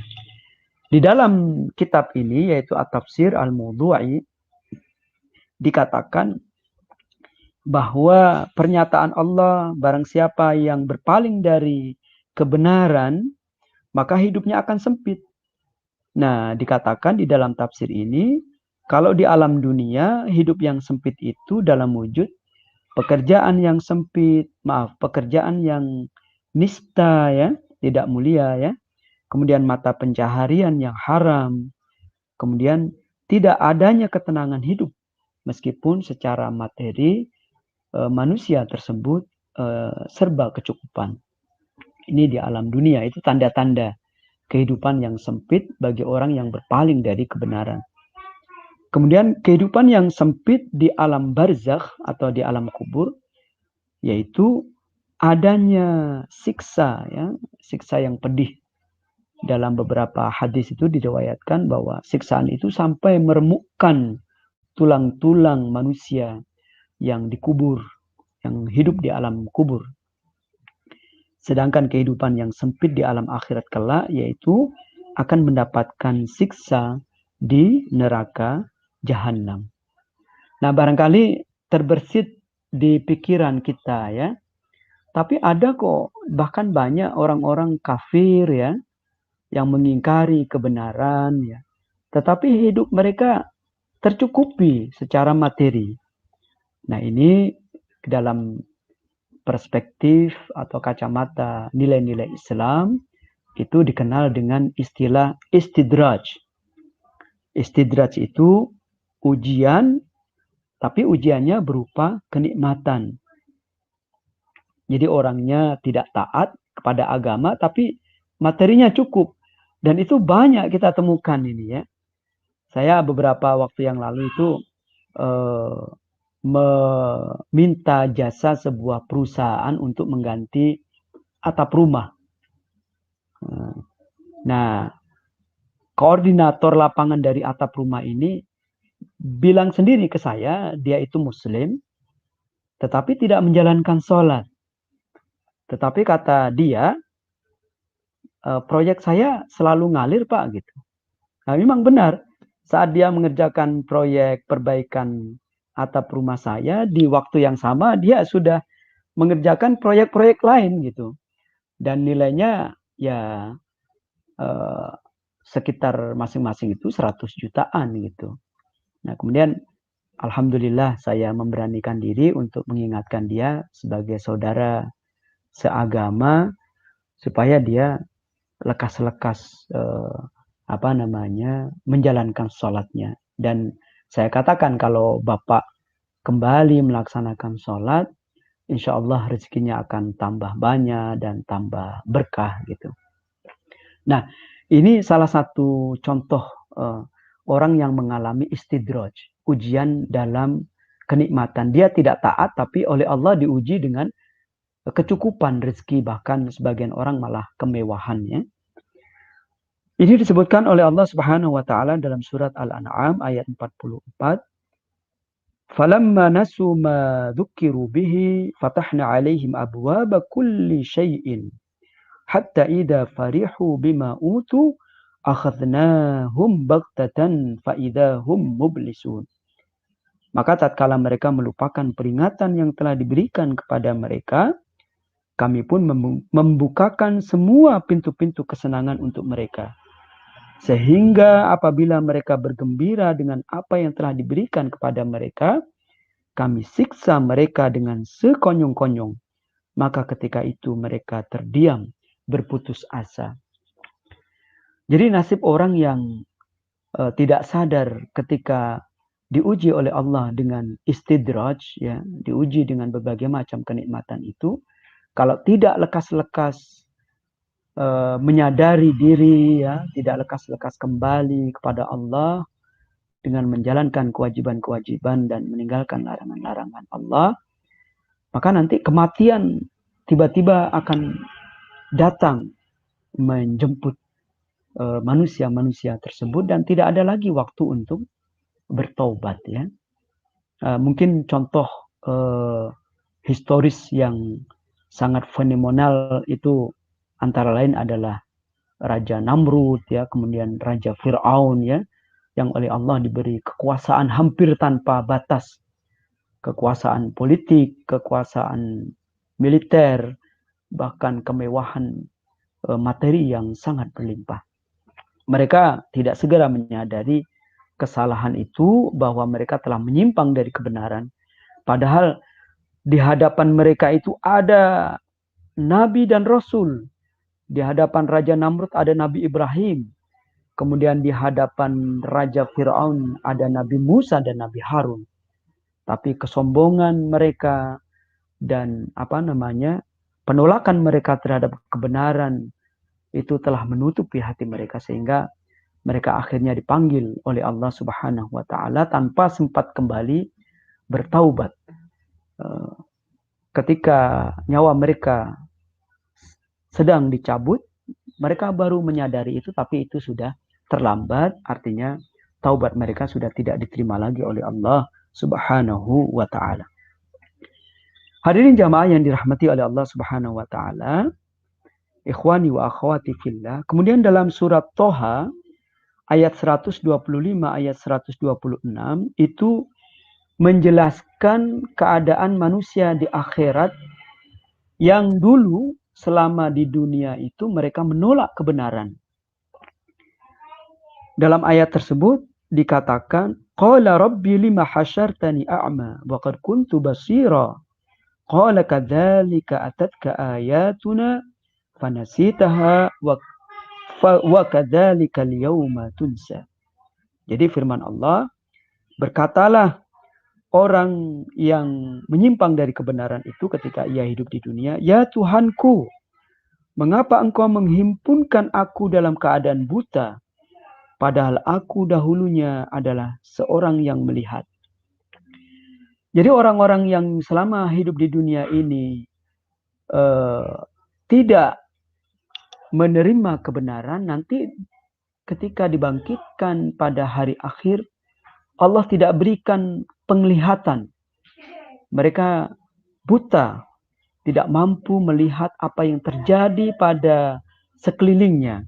Di dalam kitab ini yaitu At-Tafsir Al-Mawdu'i dikatakan bahwa pernyataan Allah, barang siapa yang berpaling dari kebenaran, maka hidupnya akan sempit. Nah, dikatakan di dalam tafsir ini, kalau di alam dunia, hidup yang sempit itu dalam wujud pekerjaan yang sempit, pekerjaan yang nista ya, tidak mulia ya. Kemudian mata pencaharian yang haram. Kemudian tidak adanya ketenangan hidup. Meskipun secara materi manusia tersebut serba kecukupan. Ini di alam dunia, itu tanda-tanda kehidupan yang sempit bagi orang yang berpaling dari kebenaran. Kemudian kehidupan yang sempit di alam barzakh atau di alam kubur, yaitu adanya siksa ya, siksa yang pedih. Dalam beberapa hadis itu diriwayatkan bahwa siksaan itu sampai meremukkan tulang-tulang manusia yang dikubur, yang hidup di alam kubur. Sedangkan kehidupan yang sempit di alam akhirat kelak yaitu akan mendapatkan siksa di neraka Jahannam. Nah, barangkali terbersit di pikiran kita ya. Tapi ada kok bahkan banyak orang-orang kafir ya yang mengingkari kebenaran ya. Tetapi hidup mereka tercukupi secara materi. Nah, ini dalam perspektif atau kacamata nilai-nilai Islam itu dikenal dengan istilah istidraj. Istidraj itu ujian, tapi ujiannya berupa kenikmatan. Jadi orangnya tidak taat kepada agama, tapi materinya cukup. Dan itu banyak kita temukan ini ya. Saya beberapa waktu yang lalu itu meminta jasa sebuah perusahaan untuk mengganti atap rumah. Nah, koordinator lapangan dari atap rumah ini bilang sendiri ke saya, dia itu Muslim, tetapi tidak menjalankan sholat. Tetapi kata dia, proyek saya selalu ngalir Pak gitu. Nah memang benar, saat dia mengerjakan proyek perbaikan atap rumah saya, di waktu yang sama dia sudah mengerjakan proyek-proyek lain gitu. Dan nilainya ya sekitar masing-masing itu 100 jutaan gitu. Nah kemudian alhamdulillah saya memberanikan diri untuk mengingatkan dia sebagai saudara seagama supaya dia lekas-lekas menjalankan sholatnya. Dan saya katakan kalau Bapak kembali melaksanakan sholat, insya Allah rezekinya akan tambah banyak dan tambah berkah gitu. Nah, ini salah satu contoh orang yang mengalami istidraj, ujian dalam kenikmatan. Dia tidak taat, tapi oleh Allah diuji dengan kecukupan rezeki, bahkan sebagian orang malah kemewahannya. Ini disebutkan oleh Allah Subhanahu wa taala dalam surat Al-An'am ayat 44. Falamma nasu ma dzukiru bihi fatahna 'alaihim abwaaba kulli syai'in hatta idza farihu bima utu akhadnahum baghtatan fa idza hum mublisun. Maka tatkala mereka melupakan peringatan yang telah diberikan kepada mereka, kami pun membukakan semua pintu-pintu kesenangan untuk mereka. Sehingga apabila mereka bergembira dengan apa yang telah diberikan kepada mereka, kami siksa mereka dengan sekonyong-konyong. Maka ketika itu mereka terdiam, berputus asa. Jadi nasib orang yang tidak sadar ketika diuji oleh Allah dengan istidraj, ya, diuji dengan berbagai macam kenikmatan itu, kalau tidak lekas-lekas menyadari diri, ya, tidak lekas-lekas kembali kepada Allah dengan menjalankan kewajiban-kewajiban dan meninggalkan larangan-larangan Allah, maka nanti kematian tiba-tiba akan datang menjemput manusia-manusia tersebut dan tidak ada lagi waktu untuk bertaubat ya. Mungkin contoh historis yang sangat fenomenal itu antara lain adalah Raja Namrud ya, kemudian Raja Fir'aun ya, yang oleh Allah diberi kekuasaan hampir tanpa batas. Kekuasaan politik, kekuasaan militer, bahkan kemewahan materi yang sangat berlimpah. Mereka tidak segera menyadari kesalahan itu, bahwa mereka telah menyimpang dari kebenaran. Padahal di hadapan mereka itu ada Nabi dan Rasul. Di hadapan Raja Namrud ada Nabi Ibrahim. Kemudian di hadapan Raja Fir'aun ada Nabi Musa dan Nabi Harun. Tapi kesombongan mereka dan penolakan mereka terhadap kebenaran itu telah menutupi hati mereka, sehingga mereka akhirnya dipanggil oleh Allah Subhanahu wa taala tanpa sempat kembali bertaubat. Ketika nyawa mereka sedang dicabut, mereka baru menyadari itu, tapi itu sudah terlambat, artinya taubat mereka sudah tidak diterima lagi oleh Allah Subhanahu wa taala. Hadirin jamaah yang dirahmati oleh Allah Subhanahu wa taala, ikhwani wa akhwati fillah. Kemudian dalam surat Toha ayat 125 ayat 126 itu menjelaskan keadaan manusia di akhirat yang dulu selama di dunia itu mereka menolak kebenaran. Dalam ayat tersebut dikatakan, qala rabbi lima hasyartani a'ma wa qad kuntu basira Qala kadzalika atatka ayatuna fanasitaha wa kadzalika al-yawma tunsa. Jadi firman Allah, berkatalah orang yang menyimpang dari kebenaran itu ketika ia hidup di dunia, ya Tuhanku, mengapa engkau menghimpunkan aku dalam keadaan buta, padahal aku dahulunya adalah seorang yang melihat. Jadi orang-orang yang selama hidup di dunia ini tidak menerima kebenaran, nanti ketika dibangkitkan pada hari akhir, Allah tidak berikan penglihatan. Mereka buta, tidak mampu melihat apa yang terjadi pada sekelilingnya.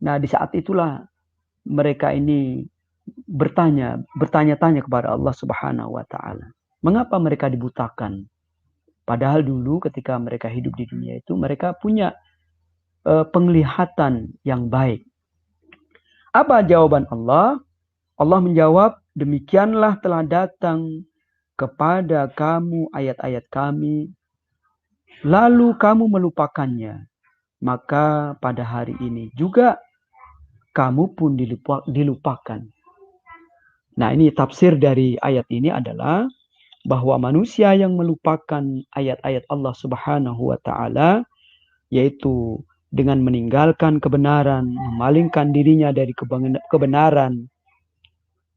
Nah, di saat itulah mereka ini bertanya-tanya kepada Allah Subhanahu wa taala. Mengapa mereka dibutakan? Padahal dulu ketika mereka hidup di dunia itu mereka punya penglihatan yang baik. Apa jawaban Allah? Allah menjawab, demikianlah telah datang kepada kamu ayat-ayat kami, lalu kamu melupakannya. Maka pada hari ini juga kamu pun dilupakan. Nah, ini tafsir dari ayat ini adalah bahwa manusia yang melupakan ayat-ayat Allah Subhanahu wa taala, yaitu dengan meninggalkan kebenaran, memalingkan dirinya dari kebenaran,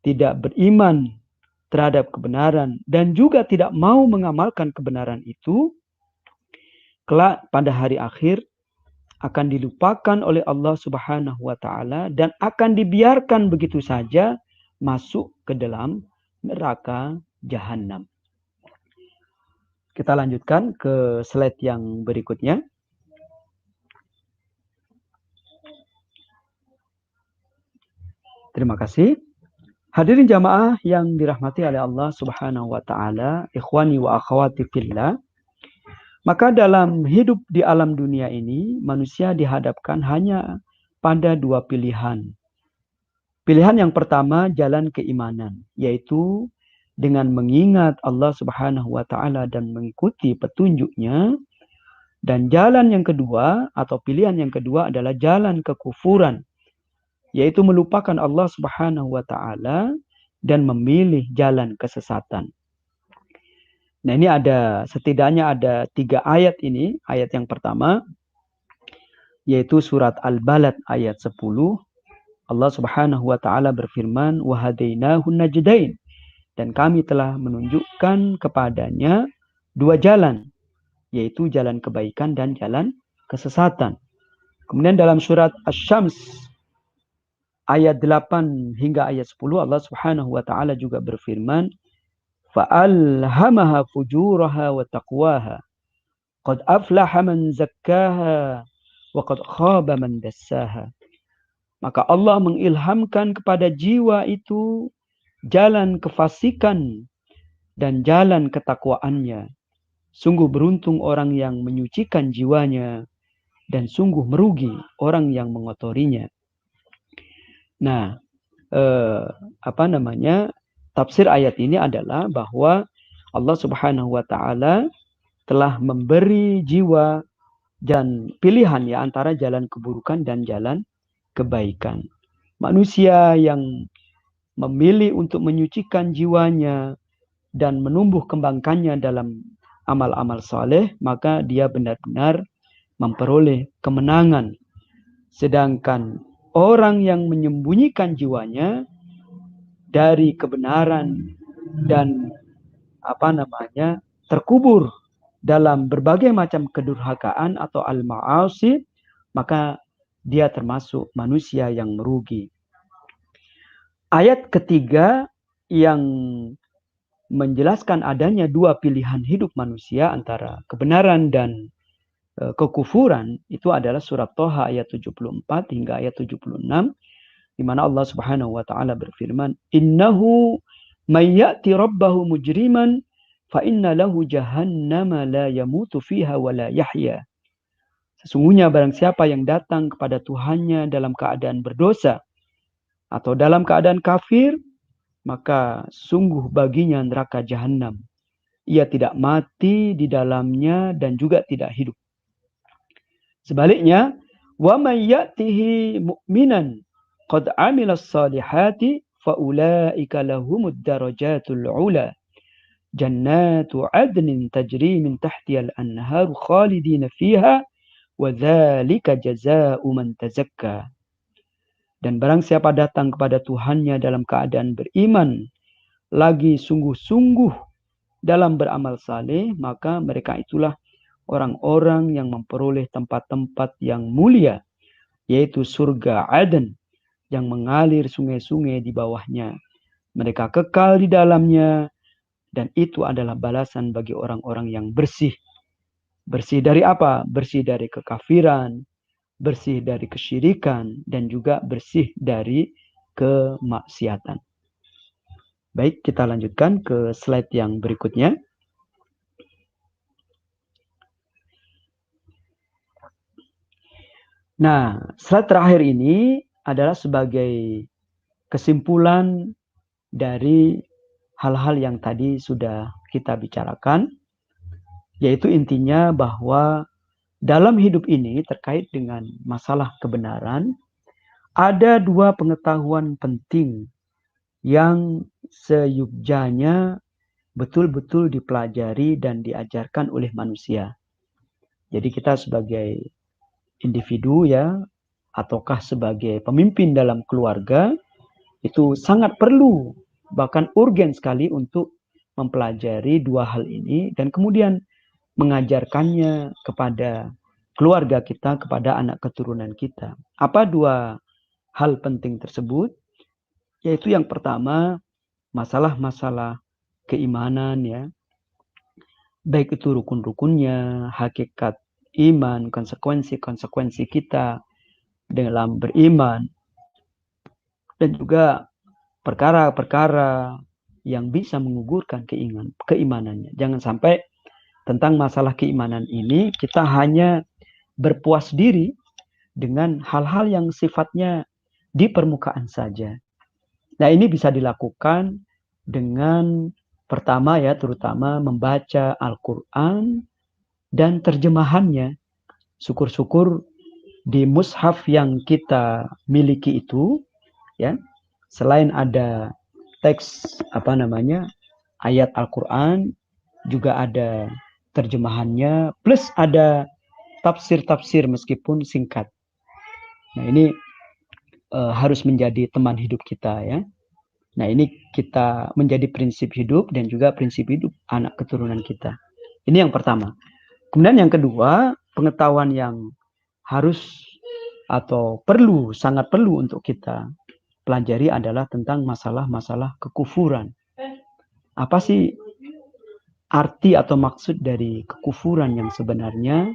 tidak beriman terhadap kebenaran, dan juga tidak mau mengamalkan kebenaran itu, kelak pada hari akhir akan dilupakan oleh Allah Subhanahu wa taala dan akan dibiarkan begitu saja masuk ke dalam neraka jahanam. Kita lanjutkan ke slide yang berikutnya. Terima kasih. Hadirin jamaah yang dirahmati oleh Allah Subhanahu wa taala, ikhwani wa akhwati fillah. Maka dalam hidup di alam dunia ini, manusia dihadapkan hanya pada dua pilihan. Pilihan yang pertama, jalan keimanan, yaitu dengan mengingat Allah Subhanahu wa taala dan mengikuti petunjuknya. Dan jalan yang kedua atau pilihan yang kedua adalah jalan kekufuran, yaitu melupakan Allah Subhanahu wa taala dan memilih jalan kesesatan. Nah, ini setidaknya ada 3 ayat ini. Ayat yang pertama yaitu surat Al-Balad ayat 10. Allah Subhanahu wa taala berfirman, "Wa hadainahun najdain." Dan kami telah menunjukkan kepadanya 2 jalan, yaitu jalan kebaikan dan jalan kesesatan. Kemudian dalam surat Asy-Syams ayat 8 hingga ayat 10 Allah Subhanahu wa taala juga berfirman, "Fa'alhamaha fujuraha wa taqwaha. Qad aflaha man zakkaha wa qad khaba man dassaha." Maka Allah mengilhamkan kepada jiwa itu jalan kefasikan dan jalan ketakwaannya. Sungguh beruntung orang yang menyucikan jiwanya dan sungguh merugi orang yang mengotorinya. Nah, tafsir ayat ini adalah bahwa Allah Subhanahu wa taala telah memberi jiwa dan pilihan ya antara jalan keburukan dan jalan kebaikan. Manusia yang memilih untuk menyucikan jiwanya dan menumbuh kembangkannya dalam amal-amal saleh, maka dia benar-benar memperoleh kemenangan. Sedangkan orang yang menyembunyikan jiwanya dari kebenaran dan terkubur dalam berbagai macam kedurhakaan atau al-ma'asi, maka dia termasuk manusia yang merugi. Ayat ketiga yang menjelaskan adanya 2 pilihan hidup manusia antara kebenaran dan kekufuran itu adalah surat Thaha ayat 74 hingga ayat 76, di mana Allah Subhanahu wa taala berfirman, "Innahu may ya'ti rabbahu mujriman fa inna lahu jahannama la yamutu fiha wa la yahya." Sesungguhnya barang siapa yang datang kepada Tuhannya dalam keadaan berdosa atau dalam keadaan kafir, maka sungguh baginya neraka jahanam. ia tidak mati di dalamnya dan juga tidak hidup. Sebaliknya, wa may ya'tihi mu'minan qad 'amilas salihati fa ulaika lahumud darajatul 'ula. Jannatu 'adnin tajri min tahtihal anharu khalidina fiha wa dzalika jazaa'u man tazakka. Dan barang siapa datang kepada Tuhannya dalam keadaan beriman, lagi sungguh-sungguh dalam beramal saleh, maka mereka itulah orang-orang yang memperoleh tempat-tempat yang mulia, yaitu surga Aden yang mengalir sungai-sungai di bawahnya. Mereka kekal di dalamnya, dan itu adalah balasan bagi orang-orang yang bersih. Bersih dari apa? Bersih dari kekafiran, bersih dari kesyirikan, dan juga bersih dari kemaksiatan. Baik, kita lanjutkan ke slide yang berikutnya. Nah, slide terakhir ini adalah sebagai kesimpulan dari hal-hal yang tadi sudah kita bicarakan, yaitu intinya bahwa dalam hidup ini terkait dengan masalah kebenaran, ada dua pengetahuan penting yang seyukjanya betul-betul dipelajari dan diajarkan oleh manusia. Jadi kita sebagai individu ya, ataukah sebagai pemimpin dalam keluarga, itu sangat perlu, bahkan urgen sekali untuk mempelajari dua hal ini dan kemudian mengajarkannya kepada keluarga kita, kepada anak keturunan kita. Apa dua hal penting tersebut? Yaitu yang pertama, masalah-masalah keimanan ya. Baik itu rukun-rukunnya, hakikat iman, konsekuensi-konsekuensi kita dalam beriman, dan juga perkara-perkara yang bisa menggugurkan keimanannya. Jangan sampai tentang masalah keimanan ini kita hanya berpuas diri dengan hal-hal yang sifatnya di permukaan saja. Nah, ini bisa dilakukan dengan pertama ya, terutama membaca Al-Quran dan terjemahannya. Syukur-syukur di mushaf yang kita miliki itu ya, selain ada teks ayat Al-Quran, juga ada terjemahannya, plus ada tafsir-tafsir meskipun singkat. Nah, ini harus menjadi teman hidup kita ya. Nah, ini kita menjadi prinsip hidup dan juga prinsip hidup anak keturunan kita. Ini yang pertama. Kemudian yang kedua, pengetahuan yang harus atau perlu, sangat perlu untuk kita pelajari adalah tentang masalah-masalah kekufuran. Apa sih arti atau maksud dari kekufuran yang sebenarnya?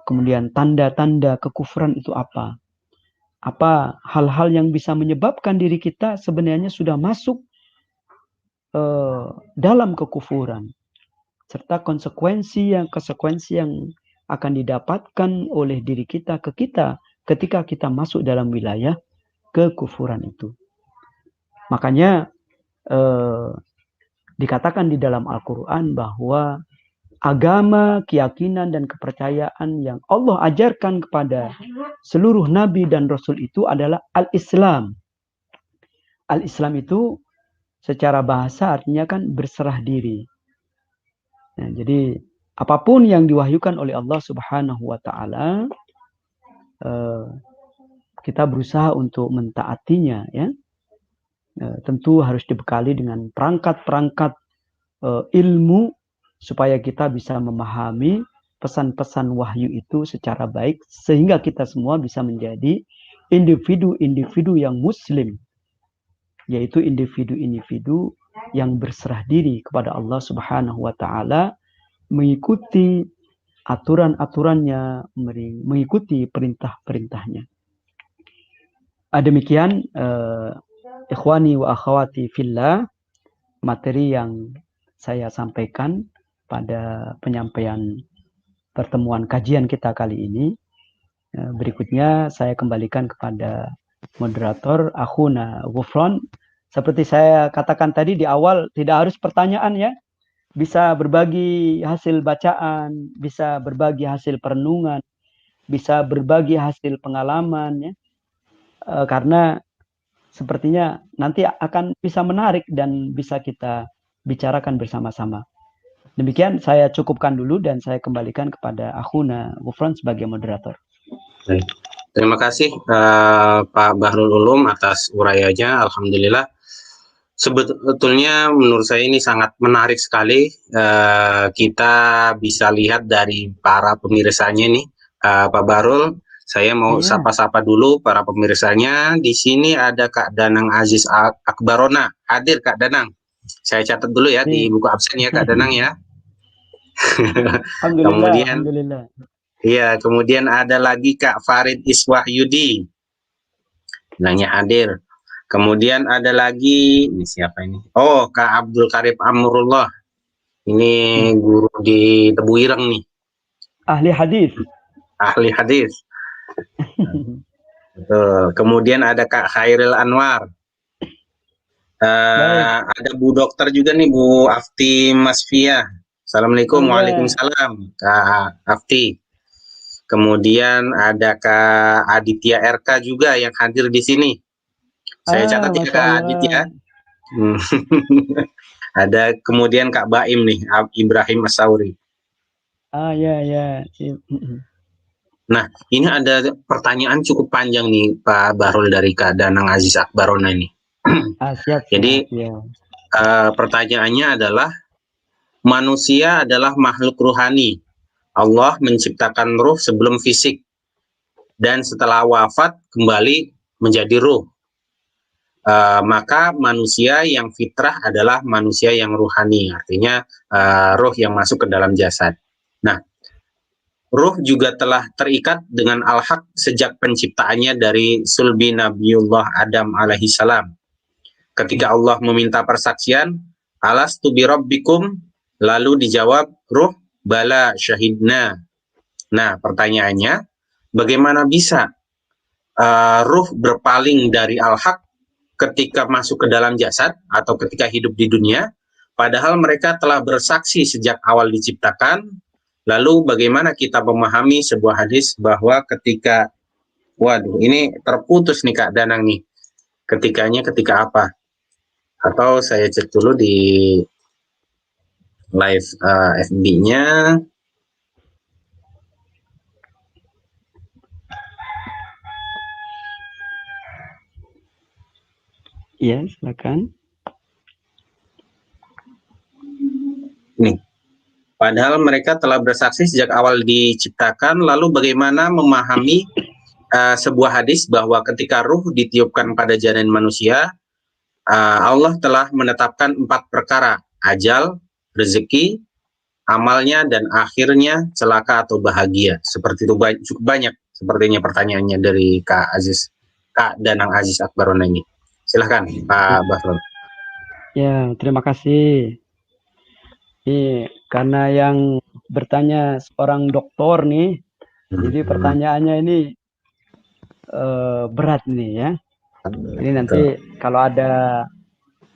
Kemudian tanda-tanda kekufuran itu apa? Apa hal-hal yang bisa menyebabkan diri kita sebenarnya sudah masuk dalam kekufuran, serta konsekuensi yang akan didapatkan oleh diri kita ke kita ketika kita masuk dalam wilayah kekufuran itu. Makanya dikatakan di dalam Al-Quran bahwa agama, keyakinan, dan kepercayaan yang Allah ajarkan kepada seluruh nabi dan rasul itu adalah Al-Islam. Al-Islam itu secara bahasa artinya kan berserah diri. Nah, jadi apapun yang diwahyukan oleh Allah Subhanahu wa Ta'ala, kita berusaha untuk mentaatinya ya. Tentu harus dibekali dengan perangkat-perangkat ilmu supaya kita bisa memahami pesan-pesan wahyu itu secara baik, sehingga kita semua bisa menjadi individu-individu yang muslim, yaitu individu-individu yang berserah diri kepada Allah Subhanahu wa Ta'ala, mengikuti aturan-aturannya, mengikuti perintah-perintahnya. Demikian ikhwani wa akhwati fillah, materi yang saya sampaikan pada penyampaian pertemuan kajian kita kali ini. Berikutnya saya kembalikan kepada moderator Akhuna Ghufran. Seperti saya katakan tadi di awal, tidak harus pertanyaan ya. bisa berbagi hasil bacaan, bisa berbagi hasil perenungan, bisa berbagi hasil pengalaman ya. Karena sepertinya nanti akan bisa menarik dan bisa kita bicarakan bersama-sama. Demikian saya cukupkan dulu dan saya kembalikan kepada Akhuna Gufron sebagai moderator. Baik. Terima kasih Pak Bahrul Ulum atas urayanya. Alhamdulillah. Sebetulnya menurut saya ini sangat menarik sekali. Kita bisa lihat dari para pemirsanya nih, Pak Bahrul. Saya mau sapa-sapa dulu para pemirsanya. Di sini ada Kak Danang Aziz Akbarona. Hadir Kak Danang. Saya catat dulu ya di buku absen ya Kak Danang ya. Alhamdulillah, Kemudian, alhamdulillah. iya, kemudian ada lagi Kak Farid Iswahyudi. Nanya hadir. Kemudian ada lagi, ini siapa ini? Oh, Kak Abdul Karim Amrullah. Ini guru di Tebu Ireng nih. Ahli hadis. Ahli hadis. Betul. Kemudian ada Kak Khairil Anwar. Ada Bu Dokter juga nih, Bu Afti Masfia. Assalamualaikum. Waalaikumsalam Kak Afti. Kemudian ada Kak Aditya RK juga yang hadir di sini. Saya catat ya Kak Aditya. Ada kemudian Kak Baim nih, Ibrahim Asauri. Ya. Nah, ini ada pertanyaan cukup panjang nih Pak Bahrul dari Kak Danang Aziz Akbarona ini. Jadi pertanyaannya adalah, manusia adalah makhluk ruhani. Allah menciptakan ruh sebelum fisik, dan setelah wafat kembali menjadi ruh. Maka manusia yang fitrah adalah manusia yang ruhani, artinya ruh yang masuk ke dalam jasad. Nah, ruh juga telah terikat dengan al-haq sejak penciptaannya dari sulbi Nabiullah Adam alaihissalam. Ketika Allah meminta persaksian, alastu bi rabbikum, lalu dijawab ruh, bala syahidna. Nah, pertanyaannya, bagaimana bisa ruh berpaling dari al-haq ketika masuk ke dalam jasad atau ketika hidup di dunia, padahal mereka telah bersaksi sejak awal diciptakan? Lalu bagaimana kita memahami sebuah hadis bahwa ketika, waduh, ini terputus nih Kak Danang nih, ketikanya ketika apa? Atau saya cek dulu di live FB-nya. Iya, silakan. Nih, padahal mereka telah bersaksi sejak awal diciptakan, lalu bagaimana memahami sebuah hadis bahwa ketika ruh ditiupkan pada janin manusia, Allah telah menetapkan 4 perkara, ajal, rezeki, amalnya, dan akhirnya celaka atau bahagia. Seperti itu, cukup banyak sepertinya pertanyaannya dari Kak Danang Aziz Akbarona ini. Silahkan Pak Bahrul. Ya, terima kasih. Karena yang bertanya seorang dokter nih, jadi pertanyaannya ini berat nih ya. Jadi nanti kalau ada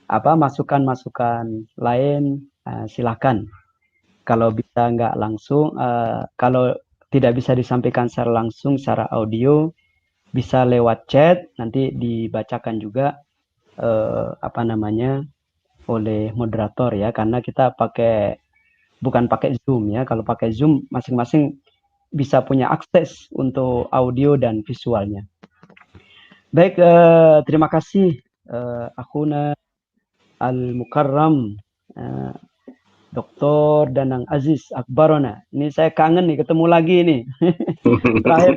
masukan-masukan lain, silakan. Kalau bisa nggak langsung, kalau tidak bisa disampaikan secara langsung secara audio, bisa lewat chat, nanti dibacakan juga oleh moderator ya, karena kita bukan pakai Zoom ya. Kalau pakai Zoom masing-masing bisa punya akses untuk audio dan visualnya. Baik, terima kasih Akhuna Al-Mukarram, Dr. Danang Aziz Akbarona. Ini saya kangen nih ketemu lagi nih. Terakhir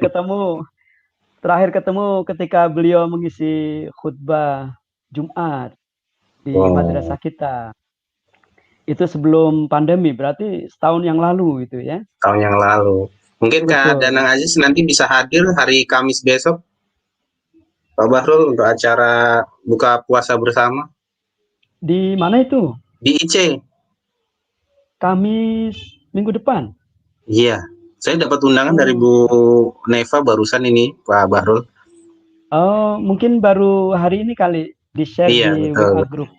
ketemu ketika beliau mengisi khutbah Jumat di madrasah kita. Itu sebelum pandemi, berarti setahun yang lalu itu ya. Tahun yang lalu. Mungkin Kak Danang Aziz nanti bisa hadir hari Kamis besok, Pak Bahrul, untuk acara buka puasa bersama. Di mana itu? Di IC. Kamis minggu depan. Iya, saya dapat undangan dari Bu Neva barusan ini, Pak Bahrul. Oh, mungkin baru hari ini kali di-share di WA Group.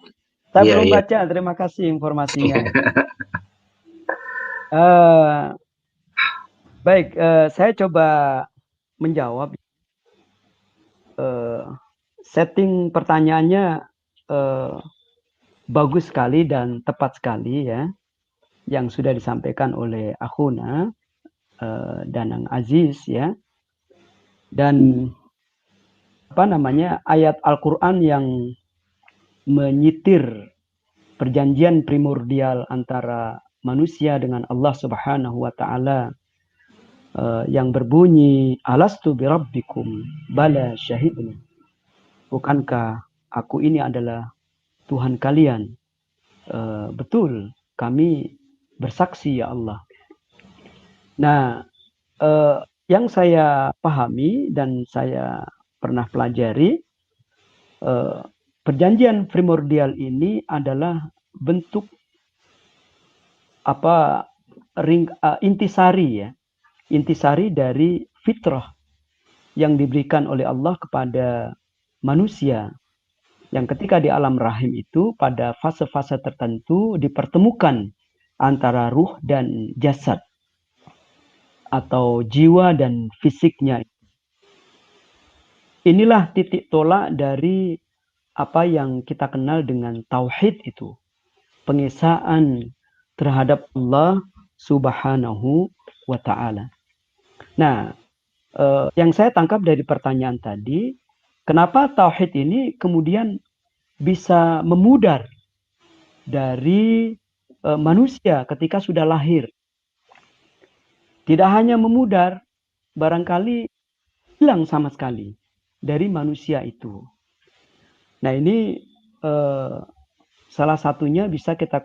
Saya belum baca, terima kasih informasinya. Baik, saya coba menjawab. Setting pertanyaannya bagus sekali dan tepat sekali ya, yang sudah disampaikan oleh Akhuna Danang Aziz ya. Dan ayat Al-Quran yang menyitir perjanjian primordial antara manusia dengan Allah Subhanahu wa taala yang berbunyi alastu birabbikum bala syahidna. Bukankah aku ini adalah Tuhan kalian? Betul, kami bersaksi ya Allah. Nah, yang saya pahami dan saya pernah pelajari, perjanjian primordial ini adalah bentuk intisari ya, intisari dari fitrah yang diberikan oleh Allah kepada manusia, yang ketika di alam rahim itu pada fase-fase tertentu dipertemukan antara ruh dan jasad atau jiwa dan fisiknya. Inilah titik tolak dari apa yang kita kenal dengan tauhid itu, pengesaan terhadap Allah Subhanahu wa taala. Nah, yang saya tangkap dari pertanyaan tadi, kenapa tauhid ini kemudian bisa memudar dari manusia ketika sudah lahir? Tidak hanya memudar, barangkali hilang sama sekali dari manusia itu. Nah, ini salah satunya bisa kita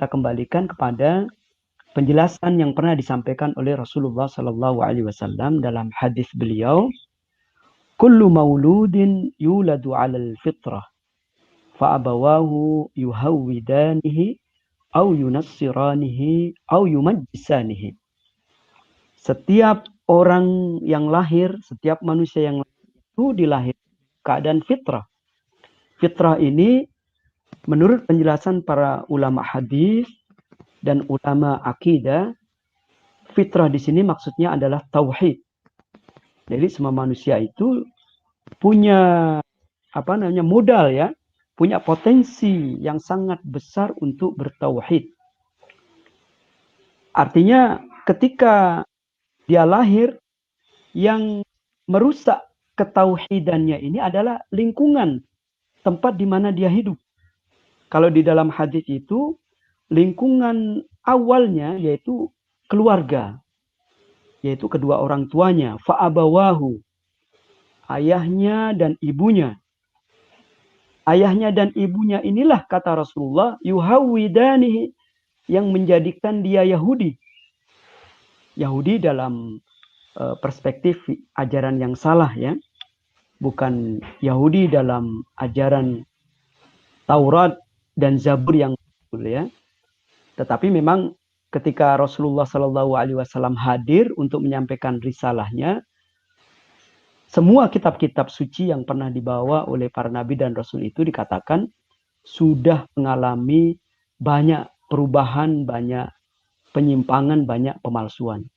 kembalikan kepada penjelasan yang pernah disampaikan oleh Rasulullah Sallallahu Alaihi Wasallam dalam hadis beliau, "Kullu mauludin yuladu 'alal fitrah, fa'abawahu yuhawwidanihi, au yunassiranihi, au yumajjisanihi." Setiap orang yang lahir, setiap manusia yang lahir itu dilahirkan keadaan fitrah. Fitrah ini menurut penjelasan para ulama hadis dan ulama akidah, fitrah di sini maksudnya adalah tauhid. Jadi semua manusia itu punya modal ya, punya potensi yang sangat besar untuk bertauhid. Artinya ketika dia lahir, yang merusak ketauhidannya ini adalah lingkungan tempat di mana dia hidup. Kalau di dalam hadis itu, lingkungan awalnya yaitu keluarga, yaitu kedua orang tuanya, fa'abawahu, ayahnya dan ibunya. Ayahnya dan ibunya inilah kata Rasulullah, yuhawwidanihi, yang menjadikan dia Yahudi. Yahudi dalam perspektif ajaran yang salah ya. Bukan Yahudi dalam ajaran Taurat dan Zabur yang betul ya. Tetapi memang ketika Rasulullah Shallallahu Alaihi Wasallam hadir untuk menyampaikan risalahnya, semua kitab-kitab suci yang pernah dibawa oleh para nabi dan rasul itu dikatakan sudah mengalami banyak perubahan, banyak penyimpangan, banyak pemalsuan.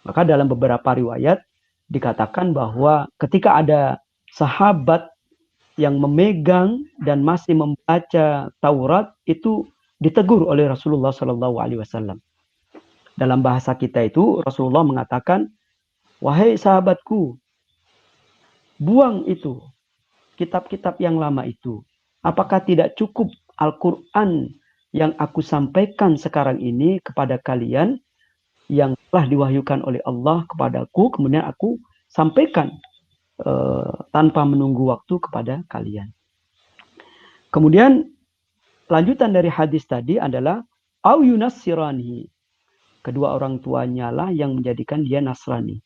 Maka dalam beberapa riwayat dikatakan bahwa ketika ada sahabat yang memegang dan masih membaca Taurat itu ditegur oleh Rasulullah Shallallahu Alaihi Wasallam. Dalam bahasa kita itu Rasulullah mengatakan, wahai sahabatku, buang itu kitab-kitab yang lama itu. Apakah tidak cukup Al-Quran yang aku sampaikan sekarang ini kepada kalian, yang telah diwahyukan oleh Allah kepadaku, kemudian aku sampaikan tanpa menunggu waktu kepada kalian. Kemudian lanjutan dari hadis tadi adalah au yunassirani, kedua orang tuanya lah yang menjadikan dia Nasrani.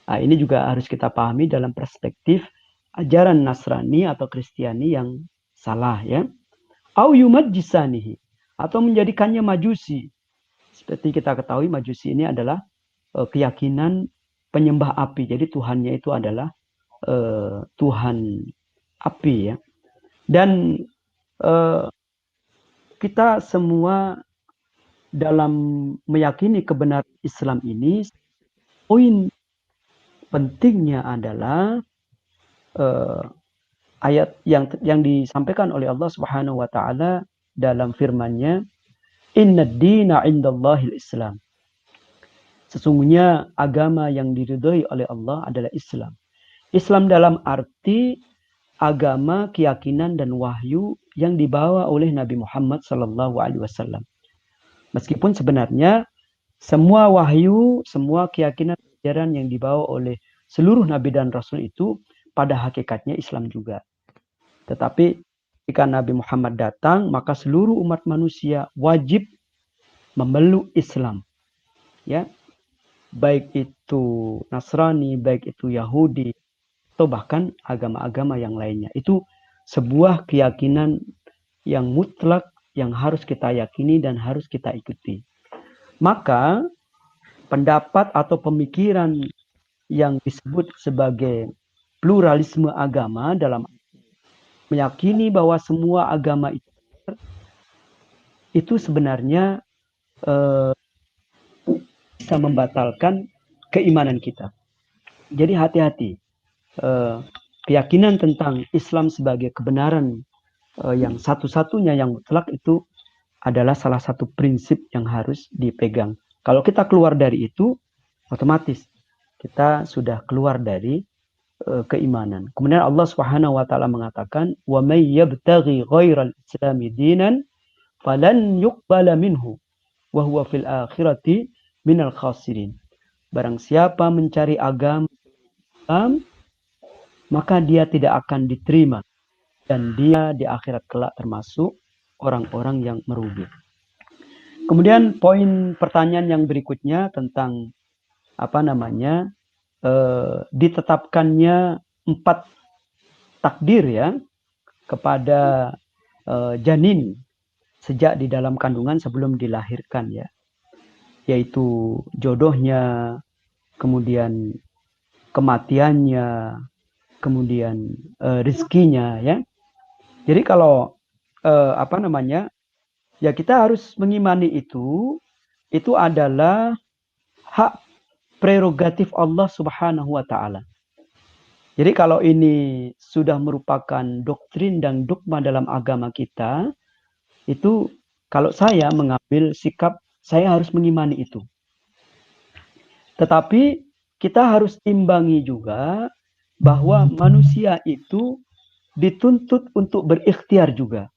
Nah, ini juga harus kita pahami dalam perspektif ajaran Nasrani atau Kristiani yang salah ya. Au yumajjisanihi, atau menjadikannya majusi. Seperti kita ketahui majusi ini adalah keyakinan penyembah api. Jadi Tuhannya itu adalah Tuhan api ya. Dan kita semua dalam meyakini kebenaran Islam ini, poin pentingnya adalah ayat yang disampaikan oleh Allah Subhanahu wa taala dalam firman-Nya, "Innad dina 'indallahil Islam." Sesungguhnya agama yang diridhoi oleh Allah adalah Islam. Islam dalam arti agama, keyakinan dan wahyu yang dibawa oleh Nabi Muhammad sallallahu alaihi wasallam. Meskipun sebenarnya semua wahyu, semua keyakinan ajaran yang dibawa oleh seluruh nabi dan rasul itu pada hakikatnya Islam juga. Tetapi jika Nabi Muhammad datang, maka seluruh umat manusia wajib memeluk Islam. Ya, baik itu Nasrani, baik itu Yahudi, atau bahkan agama-agama yang lainnya. Itu sebuah keyakinan yang mutlak yang harus kita yakini dan harus kita ikuti. Maka pendapat atau pemikiran yang disebut sebagai pluralisme agama dalam meyakini bahwa semua agama itu sebenarnya bisa membatalkan keimanan kita. Jadi hati-hati. Keyakinan tentang Islam sebagai kebenaran yang satu-satunya yang mutlak itu adalah salah satu prinsip yang harus dipegang. Kalau kita keluar dari itu, otomatis kita sudah keluar dari keimanan. Kemudian Allah Subhanahu wa taala mengatakan, "Wa may yabtaghi ghairal islami dinan falan yuqbala minhu wa huwa fil akhirati minal khasirin." Barang siapa mencari agama Islam, maka dia tidak akan diterima dan dia di akhirat kelak termasuk orang-orang yang merugi. Kemudian poin pertanyaan yang berikutnya tentang ditetapkannya 4 takdir ya kepada janin sejak di dalam kandungan sebelum dilahirkan ya, yaitu jodohnya, kemudian kematiannya, kemudian rezekinya ya. Jadi kalau ya kita harus mengimani itu adalah hak prerogatif Allah Subhanahu wa taala. Jadi kalau ini sudah merupakan doktrin dan dogma dalam agama kita, itu kalau saya mengambil sikap saya harus mengimani itu. Tetapi kita harus imbangi juga bahwa manusia itu dituntut untuk berikhtiar juga.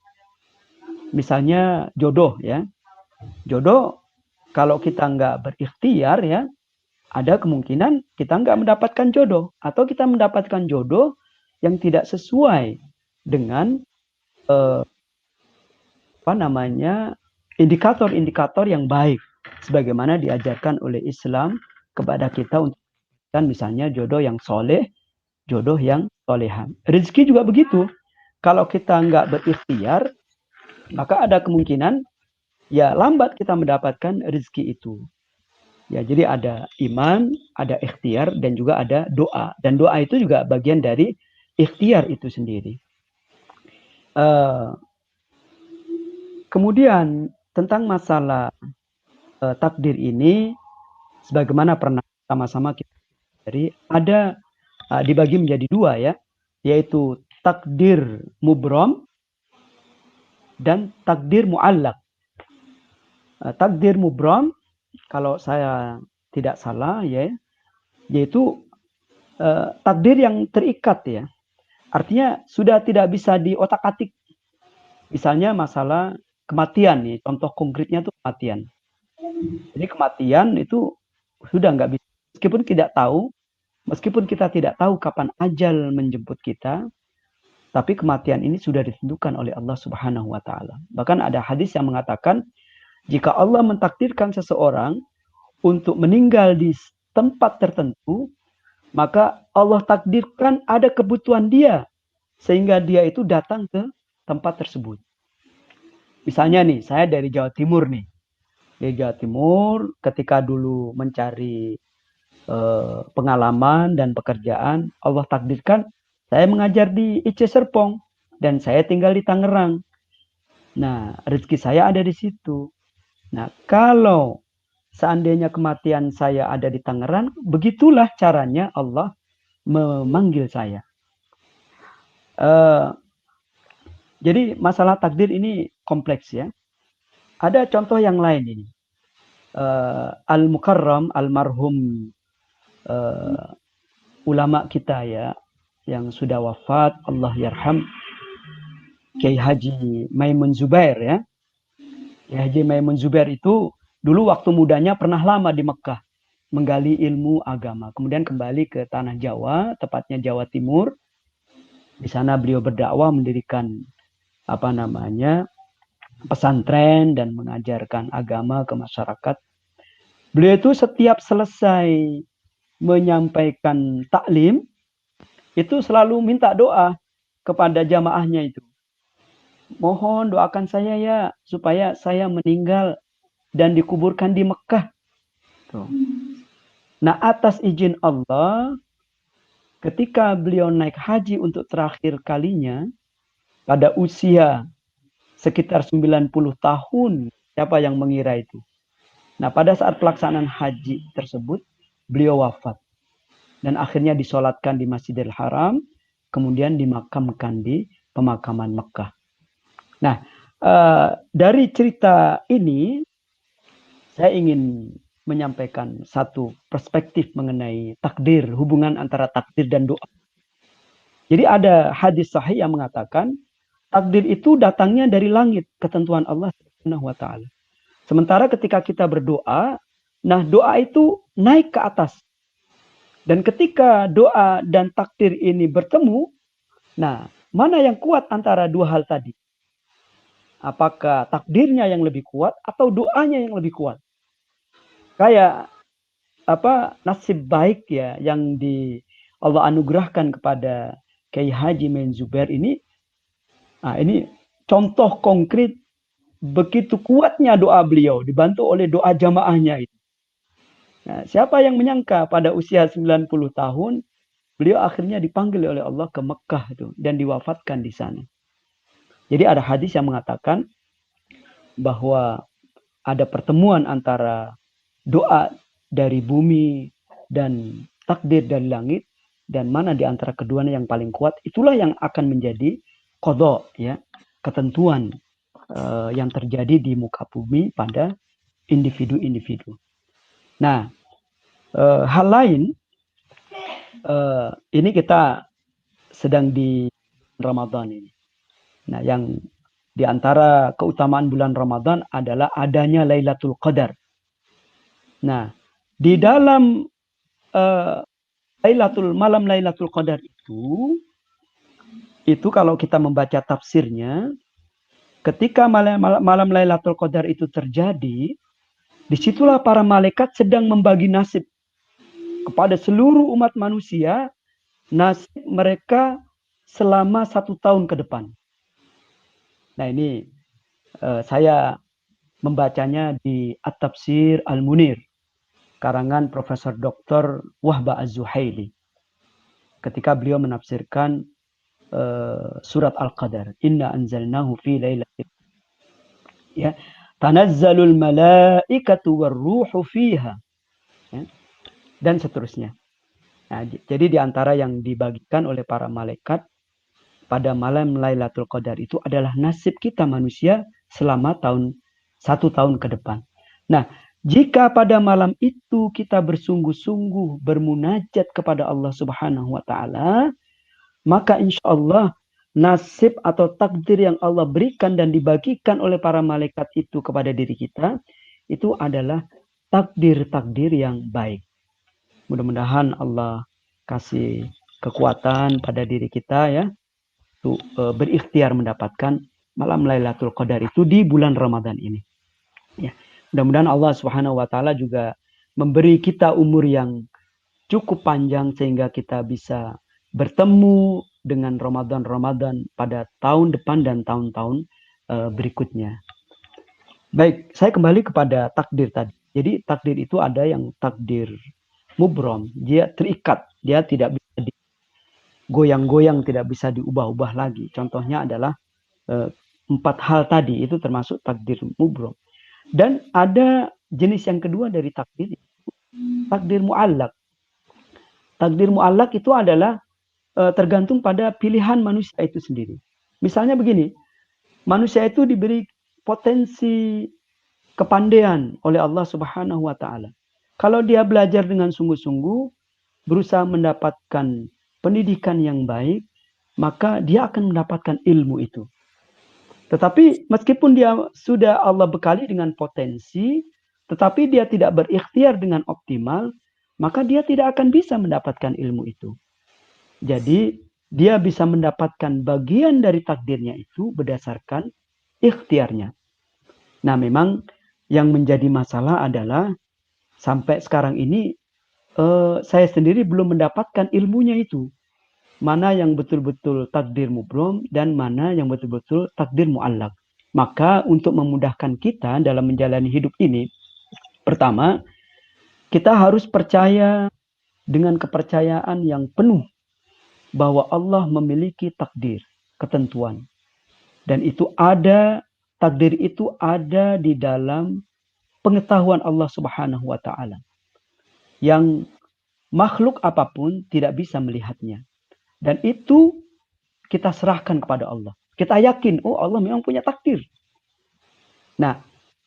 Misalnya jodoh ya. Jodoh kalau kita nggak berikhtiar ya, ada kemungkinan kita nggak mendapatkan jodoh. Atau kita mendapatkan jodoh yang tidak sesuai dengan indikator-indikator yang baik. Sebagaimana diajarkan oleh Islam kepada kita untuk misalnya jodoh yang soleh, jodoh yang solehan. Rezeki juga begitu. Kalau kita nggak berikhtiar, maka ada kemungkinan ya lambat kita mendapatkan rezeki itu. Ya, jadi ada iman, ada ikhtiar, dan juga ada doa. Dan doa itu juga bagian dari ikhtiar itu sendiri. Kemudian tentang masalah takdir ini, sebagaimana pernah sama-sama kita pelajari, ada dibagi menjadi 2 ya, yaitu takdir mubrom dan takdir muallak. Takdir mubrom, kalau saya tidak salah ya, yaitu takdir yang terikat ya. Artinya sudah tidak bisa diotak-atik. Misalnya masalah kematian nih, contoh konkretnya itu kematian. Jadi kematian itu sudah nggak bisa, meskipun kita tidak tahu kapan ajal menjemput kita, tapi kematian ini sudah ditentukan oleh Allah Subhanahu wa taala. Bahkan ada hadis yang mengatakan jika Allah mentakdirkan seseorang untuk meninggal di tempat tertentu, maka Allah takdirkan ada kebutuhan dia sehingga dia itu datang ke tempat tersebut. Misalnya nih, saya dari Jawa Timur nih. Dari Jawa Timur, ketika dulu mencari pengalaman dan pekerjaan, Allah takdirkan saya mengajar di IC Serpong dan saya tinggal di Tangerang. Nah, rezeki saya ada di situ. Nah, kalau seandainya kematian saya ada di Tangerang, begitulah caranya Allah memanggil saya. Jadi masalah takdir ini kompleks ya. Ada contoh yang lain ini. Al-Mukarram, almarhum ulama kita ya, yang sudah wafat, Allah yarham, Kiai Haji Maimun Zubair ya. Kiai Haji Maimun Zubair itu dulu waktu mudanya pernah lama di Mekah menggali ilmu agama. Kemudian kembali ke tanah Jawa, tepatnya Jawa Timur. Di sana beliau berdakwah, mendirikan pesantren dan mengajarkan agama ke masyarakat. Beliau itu setiap selesai menyampaikan taklim, itu selalu minta doa kepada jamaahnya itu. Mohon doakan saya ya, supaya saya meninggal dan dikuburkan di Mekah. Tuh. Nah, atas izin Allah, ketika beliau naik haji untuk terakhir kalinya, pada usia sekitar 90 tahun, siapa yang mengira itu? Nah, pada saat pelaksanaan haji tersebut, beliau wafat. Dan akhirnya disolatkan di Masjidil Haram, kemudian dimakamkan di pemakaman Mekah. Nah, dari cerita ini, saya ingin menyampaikan satu perspektif mengenai takdir, hubungan antara takdir dan doa. Jadi ada hadis sahih yang mengatakan, takdir itu datangnya dari langit, ketentuan Allah Subhanahu wa taala. Sementara ketika kita berdoa, nah doa itu naik ke atas. Dan ketika doa dan takdir ini bertemu, nah mana yang kuat antara dua hal tadi? Apakah takdirnya yang lebih kuat atau doanya yang lebih kuat? Kayak nasib baik ya yang Allah anugerahkan kepada Kiai Haji Maimun Zubair ini. Nah, ini contoh konkret begitu kuatnya doa beliau dibantu oleh doa jamaahnya itu. Nah, siapa yang menyangka pada usia 90 tahun beliau akhirnya dipanggil oleh Allah ke Mekah itu dan diwafatkan di sana. Jadi ada hadis yang mengatakan bahwa ada pertemuan antara doa dari bumi dan takdir dari langit, dan mana di antara keduanya yang paling kuat, itulah yang akan menjadi qadha ya, ketentuan yang terjadi di muka bumi pada individu-individu. Nah, hal lain, ini kita sedang di Ramadan ini. Nah, yang di antara keutamaan bulan Ramadan adalah adanya Lailatul Qadar. Nah, di dalam malam Lailatul Qadar itu kalau kita membaca tafsirnya, ketika malam Lailatul Qadar itu terjadi, disitulah para malaikat sedang membagi nasib kepada seluruh umat manusia, nasib mereka selama 1 tahun ke depan. Nah, ini saya membacanya di At-Tafsir Al-Munir, karangan Profesor Dr. Wahba Az-Zuhaili. Ketika beliau menafsirkan surat Al-Qadar, Inna anzalnahu fi lailatul ya, tanazzalul malaikatu warruhu fiha ya, dan seterusnya. Nah, jadi di antara yang dibagikan oleh para malaikat pada malam Lailatul Qadar itu adalah nasib kita manusia selama 1 tahun ke depan. Nah, jika pada malam itu kita bersungguh-sungguh bermunajat kepada Allah Subhanahu wa taala, maka insya Allah nasib atau takdir yang Allah berikan dan dibagikan oleh para malaikat itu kepada diri kita, itu adalah takdir-takdir yang baik. Mudah-mudahan Allah kasih kekuatan pada diri kita ya, untuk berikhtiar mendapatkan malam Lailatul Qadar itu di bulan Ramadan ini. Ya. Mudah-mudahan Allah Subhanahu wa taala juga memberi kita umur yang cukup panjang sehingga kita bisa bertemu dengan Ramadan-Ramadan pada tahun depan dan tahun-tahun berikutnya. Baik, saya kembali kepada takdir tadi. Jadi takdir itu ada yang takdir mubrom, dia terikat, dia tidak bisa goyang-goyang, tidak bisa diubah-ubah lagi. Contohnya adalah 4 hal tadi, itu termasuk takdir mubrom. Dan ada jenis yang kedua dari takdir, takdir mu'allaq. Takdir mu'allaq itu adalah tergantung pada pilihan manusia itu sendiri. Misalnya begini, manusia itu diberi potensi kepandaian oleh Allah Subhanahu wa taala. Kalau dia belajar dengan sungguh-sungguh, berusaha mendapatkan pendidikan yang baik, maka dia akan mendapatkan ilmu itu. Tetapi meskipun dia sudah Allah bekali dengan potensi, tetapi dia tidak berikhtiar dengan optimal, maka dia tidak akan bisa mendapatkan ilmu itu. Jadi dia bisa mendapatkan bagian dari takdirnya itu berdasarkan ikhtiarnya. Nah, memang yang menjadi masalah adalah sampai sekarang ini saya sendiri belum mendapatkan ilmunya itu. Mana yang betul-betul takdir mubrom dan mana yang betul-betul takdir mu'allaq. Maka untuk memudahkan kita dalam menjalani hidup ini, pertama, kita harus percaya dengan kepercayaan yang penuh bahwa Allah memiliki takdir, ketentuan. Dan itu ada, takdir itu ada di dalam pengetahuan Allah Subhanahu wa taala. Yang makhluk apapun tidak bisa melihatnya. Dan itu kita serahkan kepada Allah. Kita yakin, oh Allah memang punya takdir. Nah,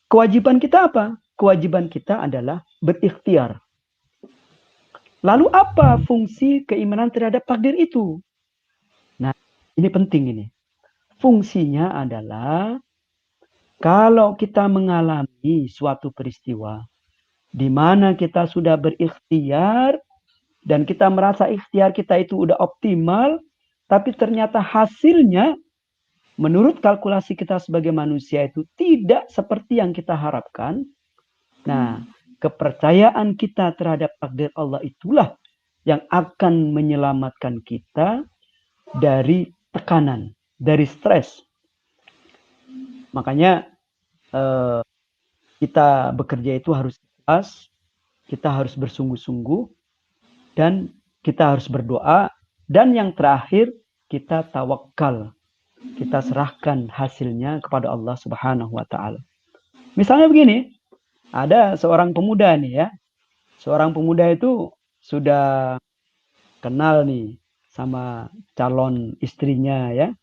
kewajiban kita apa? Kewajiban kita adalah berikhtiar. Lalu apa fungsi keimanan terhadap takdir itu? Nah, ini penting ini. Fungsinya adalah kalau kita mengalami suatu peristiwa di mana kita sudah berikhtiar dan kita merasa ikhtiar kita itu udah optimal, tapi ternyata hasilnya menurut kalkulasi kita sebagai manusia itu tidak seperti yang kita harapkan. Nah, kepercayaan kita terhadap takdir Allah itulah yang akan menyelamatkan kita dari tekanan, dari stres. Makanya kita bekerja itu harus ikhlas, kita harus bersungguh-sungguh, dan kita harus berdoa, dan yang terakhir kita tawakal. Kita serahkan hasilnya kepada Allah Subhanahu wa taala. Misalnya begini, ada seorang pemuda nih ya. Seorang pemuda itu sudah kenal nih sama calon istrinya ya.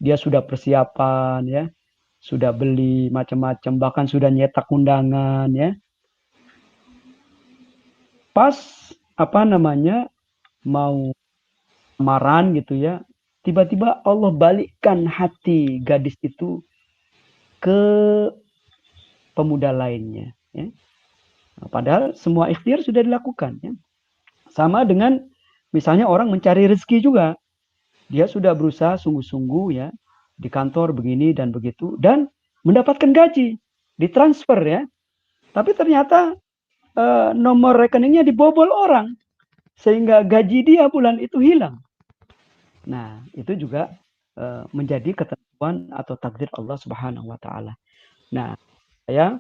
Dia sudah persiapan ya. Sudah beli macam-macam, bahkan sudah nyetak undangan ya. Pas mau lamaran gitu ya, tiba-tiba Allah balikkan hati gadis itu ke pemuda lainnya ya. Padahal semua ikhtiar sudah dilakukan ya. Sama dengan misalnya orang mencari rezeki juga. Dia sudah berusaha sungguh-sungguh ya di kantor begini dan begitu dan mendapatkan gaji, ditransfer ya. Tapi ternyata nomor rekeningnya dibobol orang sehingga gaji dia bulan itu hilang. Nah, itu juga menjadi ketentuan atau takdir Allah Subhanahu wa taala. Nah, ya,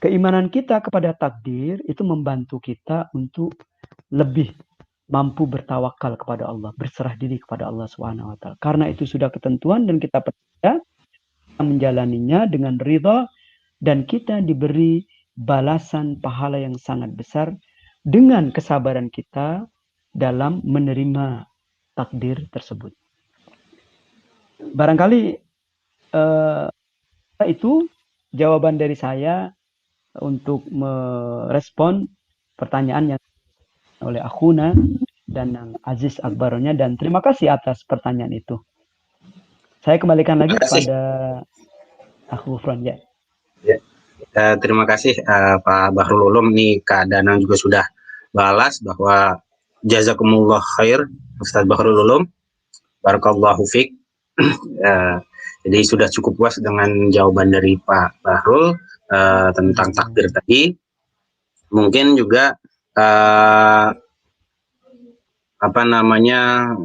keimanan kita kepada takdir itu membantu kita untuk lebih mampu bertawakal kepada Allah, berserah diri kepada Allah Subhanahu wa taala. Karena itu sudah ketentuan dan kita percaya menjalaninya dengan ridha dan kita diberi balasan pahala yang sangat besar dengan kesabaran kita dalam menerima takdir tersebut. Barangkali itu jawaban dari saya untuk merespon pertanyaan yang oleh Akhuna dan yang Aziz Akbaronya, dan terima kasih atas pertanyaan itu. Saya kembalikan lagi kepada Akhu Gufron ya. Terima kasih Pak Bahrul Ulum. Nih Kak Danang juga sudah balas bahwa jazakumullah khair Ustaz Bahrul Ulum. Barakallahu fiik. Jadi sudah cukup puas dengan jawaban dari Pak Bahrul tentang takdir tadi. Mungkin juga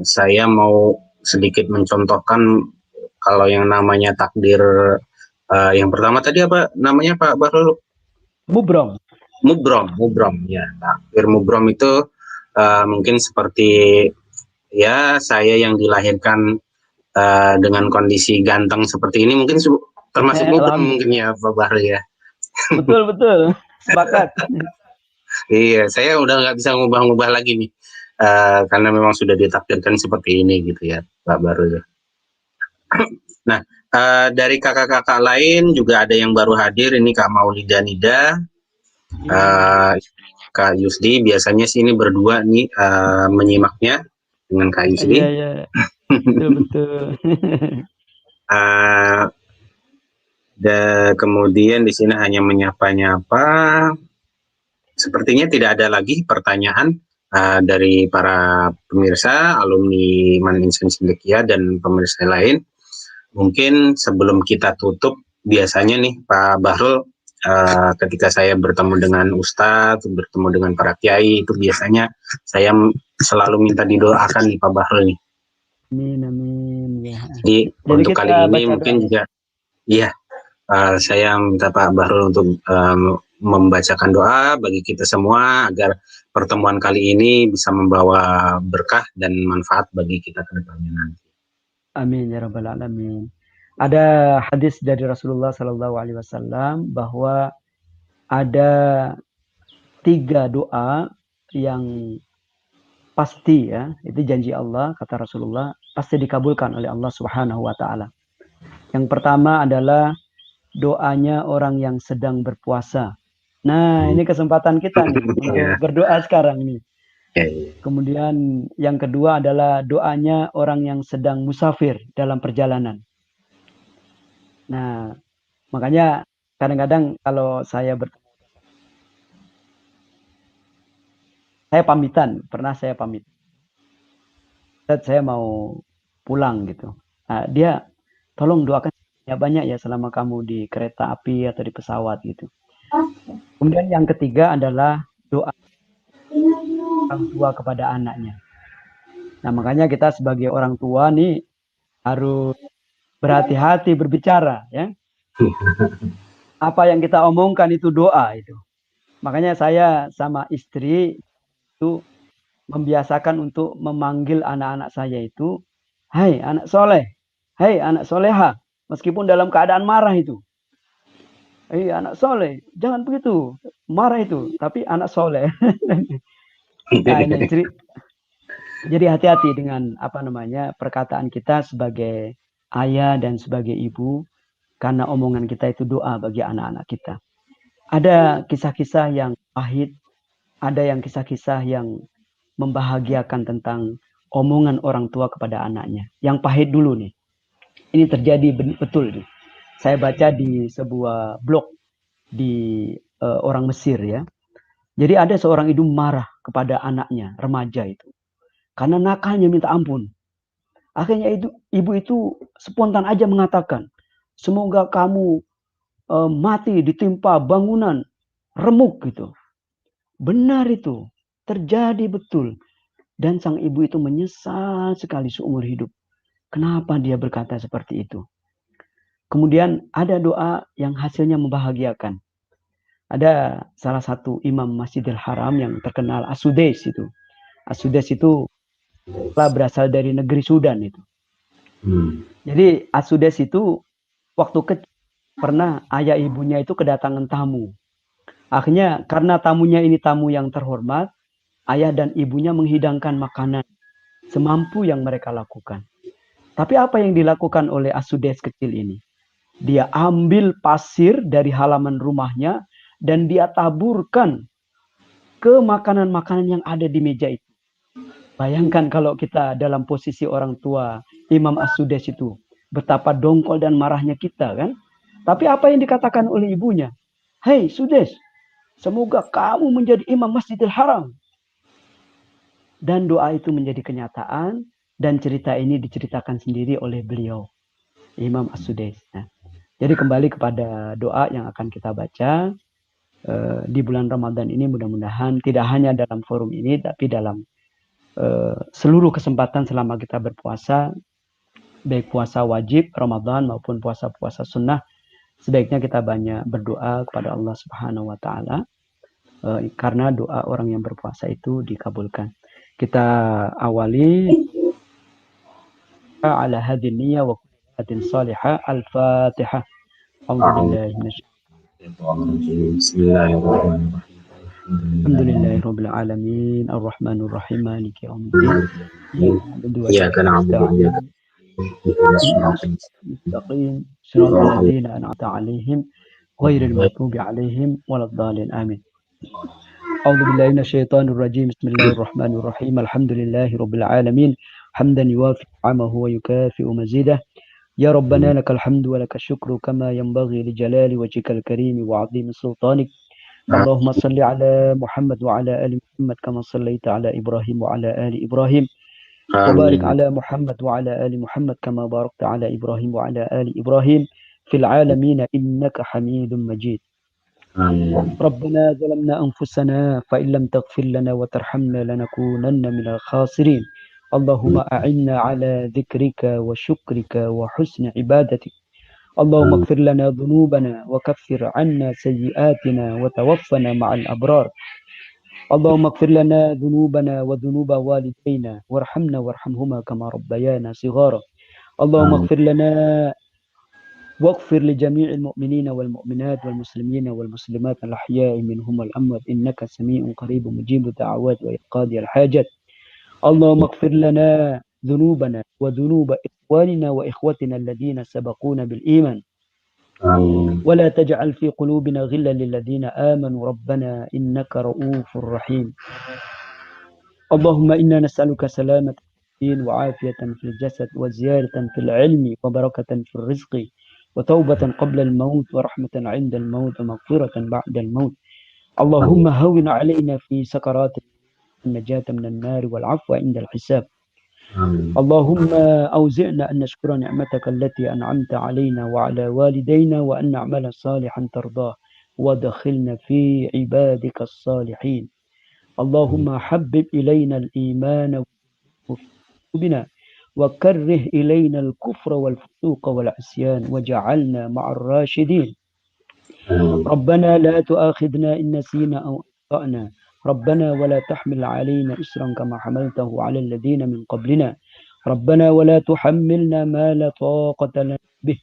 saya mau sedikit mencontohkan kalau yang namanya takdir yang pertama tadi apa namanya Pak Bahrul? Mubrom Ya. Takdir mubrom itu mungkin seperti ya saya yang dilahirkan dengan kondisi ganteng seperti ini mungkin termasuk mubrom mungkin ya Pak Bahrul ya. Betul, betul. Sepakat. Iya, saya udah nggak bisa ngubah-ngubah lagi nih. Karena memang sudah ditakdirkan seperti ini gitu ya, Pak Baru. Nah, dari kakak-kakak lain juga ada yang baru hadir. Ini Kak Maulida Nida, istrinya Kak Yusdi. Biasanya sih ini berdua nih menyimaknya dengan Kak Iya, Yusdi. iya. Betul, betul. Uh, kemudian di sini hanya menyapa-nyapa. Sepertinya tidak ada lagi pertanyaan dari para pemirsa, alumni Man Insan Cendekia dan pemirsa lain. Mungkin sebelum kita tutup, biasanya nih Pak Bahrul, ketika saya bertemu dengan Ustadz, bertemu dengan para kiai, itu biasanya saya selalu minta didoakan nih Pak Bahrul nih. Amin, amin. Ya. Jadi Jadi untuk kita kali ini baca doa. mungkin juga, iya, saya minta Pak Bahrul untuk membacakan doa bagi kita semua agar pertemuan kali ini bisa membawa berkah dan manfaat bagi kita ke depannya nanti. Amin ya rabbal alamin. Ada hadis dari Rasulullah Sallallahu Alaihi Wasallam bahwa ada 3 doa yang pasti ya, itu janji Allah kata Rasulullah pasti dikabulkan oleh Allah Subhanahu Wa Taala. Yang pertama adalah doanya orang yang sedang berpuasa. Nah, ini kesempatan kita nih untuk berdoa sekarang nih. Kemudian yang kedua adalah doanya orang yang sedang musafir dalam perjalanan. Nah, makanya kadang-kadang kalau saya pamitan, pernah saya pamit. Saya mau pulang gitu. Nah, dia tolong doakan ya banyak ya selama kamu di kereta api atau di pesawat gitu. Kemudian yang ketiga adalah doa orang tua kepada anaknya. Nah, makanya kita sebagai orang tua nih harus berhati-hati berbicara ya. Apa yang kita omongkan itu doa itu. Makanya saya sama istri itu membiasakan untuk memanggil anak-anak saya itu, hai anak soleh, hai anak soleha, meskipun dalam keadaan marah itu. Hei anak soleh, jangan begitu, marah itu, tapi anak soleh. Nah ini jadi hati-hati dengan apa namanya perkataan kita sebagai ayah dan sebagai ibu, karena omongan kita itu doa bagi anak-anak kita. Ada kisah-kisah yang pahit, ada yang kisah-kisah yang membahagiakan tentang omongan orang tua kepada anaknya. Yang pahit dulu nih. Ini terjadi betul nih. Saya baca di sebuah blog di orang Mesir ya. Jadi ada seorang ibu marah kepada anaknya, remaja itu. Karena nakalnya minta ampun. Akhirnya ibu itu spontan aja mengatakan, semoga kamu mati ditimpa bangunan remuk gitu. Benar itu, terjadi betul. Dan sang ibu itu menyesal sekali seumur hidup. Kenapa dia berkata seperti itu? Kemudian ada doa yang hasilnya membahagiakan. Ada salah satu imam Masjidil Haram yang terkenal As-Sudais itu. As-Sudais itu berasal dari negeri Sudan itu. Jadi As-Sudais itu waktu kecil pernah ayah ibunya itu kedatangan tamu. Akhirnya karena tamunya ini tamu yang terhormat, ayah dan ibunya menghidangkan makanan semampu yang mereka lakukan. Tapi apa yang dilakukan oleh As-Sudais kecil ini? Dia ambil pasir dari halaman rumahnya dan dia taburkan ke makanan-makanan yang ada di meja itu. Bayangkan kalau kita dalam posisi orang tua Imam As-Sudais itu, betapa dongkol dan marahnya kita kan. Tapi apa yang dikatakan oleh ibunya? Hei Sudais, semoga kamu menjadi imam Masjidil Haram. Dan doa itu menjadi kenyataan dan cerita ini diceritakan sendiri oleh beliau, Imam As-Sudais. Nah, jadi kembali kepada doa yang akan kita baca di bulan Ramadan ini, mudah-mudahan tidak hanya dalam forum ini, tapi dalam seluruh kesempatan selama kita berpuasa, baik puasa wajib Ramadan maupun puasa-puasa sunnah, sebaiknya kita banyak berdoa kepada Allah Subhanahu Wa Taala, karena doa orang yang berpuasa itu dikabulkan. Kita awali ala hadin niyya wa kulli salihah. Al-Fatihah. A'udzu billahi minasyaitonir بسم الله الرحمن الرحيم. الحمد لله رب العالمين الرحمن الرحيم مالك يوم الدين إياك نعبد وإياك إياك نعبد وإياك نستعين نستعين اهدنا الصراط الصراط المستقيم صراط الذين أنعمت عليهم غير المغضوب عليهم ولا الضالين آمين. أعوذ بالله من الشيطان الرجيم بسم الله الرحمن الرحيم الحمد لله رب العالمين حمدا يوافي نعمه ويكافئ مزيده. يا ربنا لك الحمد ولك الشكر كما ينبغي لجلال وجهك الكريم وعظيم سلطانك. اللهم صل على محمد وعلى آل محمد كما صليت على إبراهيم وعلى آل إبراهيم وبارك آمين. على محمد وعلى آل محمد كما باركت على إبراهيم وعلى آل إبراهيم في العالمين إنك حميد مجيد. آمين. ربنا ظلمنا أنفسنا فإن لم تغفر لنا وترحمنا لنكونن من الخاسرين. اللهم أعنا على ذكرك وشكرك وحسن عبادتك. اللهم آمين. اغفر لنا ذنوبنا وكفر عنا سيئاتنا وتوفنا مع الأبرار. اللهم اغفر لنا ذنوبنا وذنوب والدينا وارحمنا وارحمهما كما ربيانا صغارا. اللهم آمين. اغفر لنا واغفر لجميع المؤمنين والمؤمنات والمسلمين والمسلمات الأحياء منهم والأموات إنك سميع قريب مجيب الدعوات وقاضي الحاجات. اللهم اغفر لنا ذنوبنا وذنوب إخواننا وإخوتنا الذين سبقونا بالإيمان آمين. ولا تجعل في قلوبنا غلا للذين آمنوا ربنا إنك رؤوف رحيم. اللهم إنا نسألك سلامة الدين وعافية في الجسد وزيادة في العلم وبركة في الرزق وتوبة قبل الموت ورحمة عند الموت ومغفرة بعد الموت. اللهم هون علينا في سكرات النجاة من النار والعفو عند الحساب. آمين. اللهم أوزعنا أن نشكر نعمتك التي أنعمت علينا وعلى والدينا وأن نعمل صالحا ترضاه ودخلنا في عبادك الصالحين. اللهم حبب إلينا الإيمان في قلوبنا وكره إلينا الكفر والفسوق والعصيان وجعلنا مع الراشدين. ربنا لا تؤاخذنا إن نسينا أو أخطأنا. ربنا ولا تحمل علينا إسرا كما حملته على الذين من قبلنا. ربنا ولا تحملنا ما لا طاقة لنا به